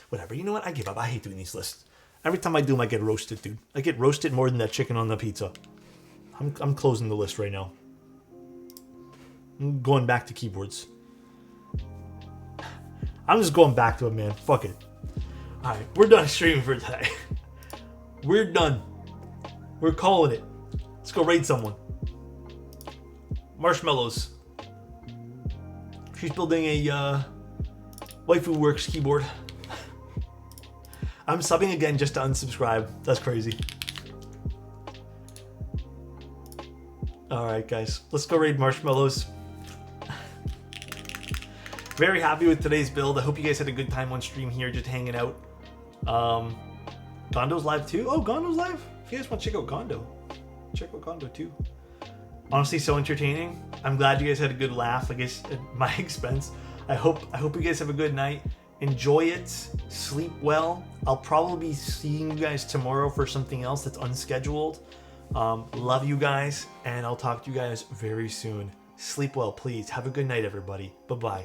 Whatever, you know what? I give up. I hate doing these lists. Every time I do them, I get roasted, dude. I get roasted more than that chicken on the pizza. I'm closing the list right now. I'm going back to keyboards. I'm just going back to it, man. Fuck it. Alright, we're done streaming for today. We're done. We're calling it. Let's go raid someone. Marshmallows. She's building a Waifu Works keyboard. I'm subbing again just to unsubscribe. That's crazy. Alright, guys. Let's go raid Marshmallows. Very happy with today's build. I hope you guys had a good time on stream here, just hanging out. Gondo's live too? Oh, Gondo's live? If you guys want to check out Gondo, check out Gondo too. Honestly, so entertaining. I'm glad you guys had a good laugh, I guess, at my expense. I hope you guys have a good night. Enjoy it. Sleep well. I'll probably be seeing you guys tomorrow for something else that's unscheduled. Love you guys, and I'll talk to you guys very soon. Sleep well, please. Have a good night, everybody. Bye-bye.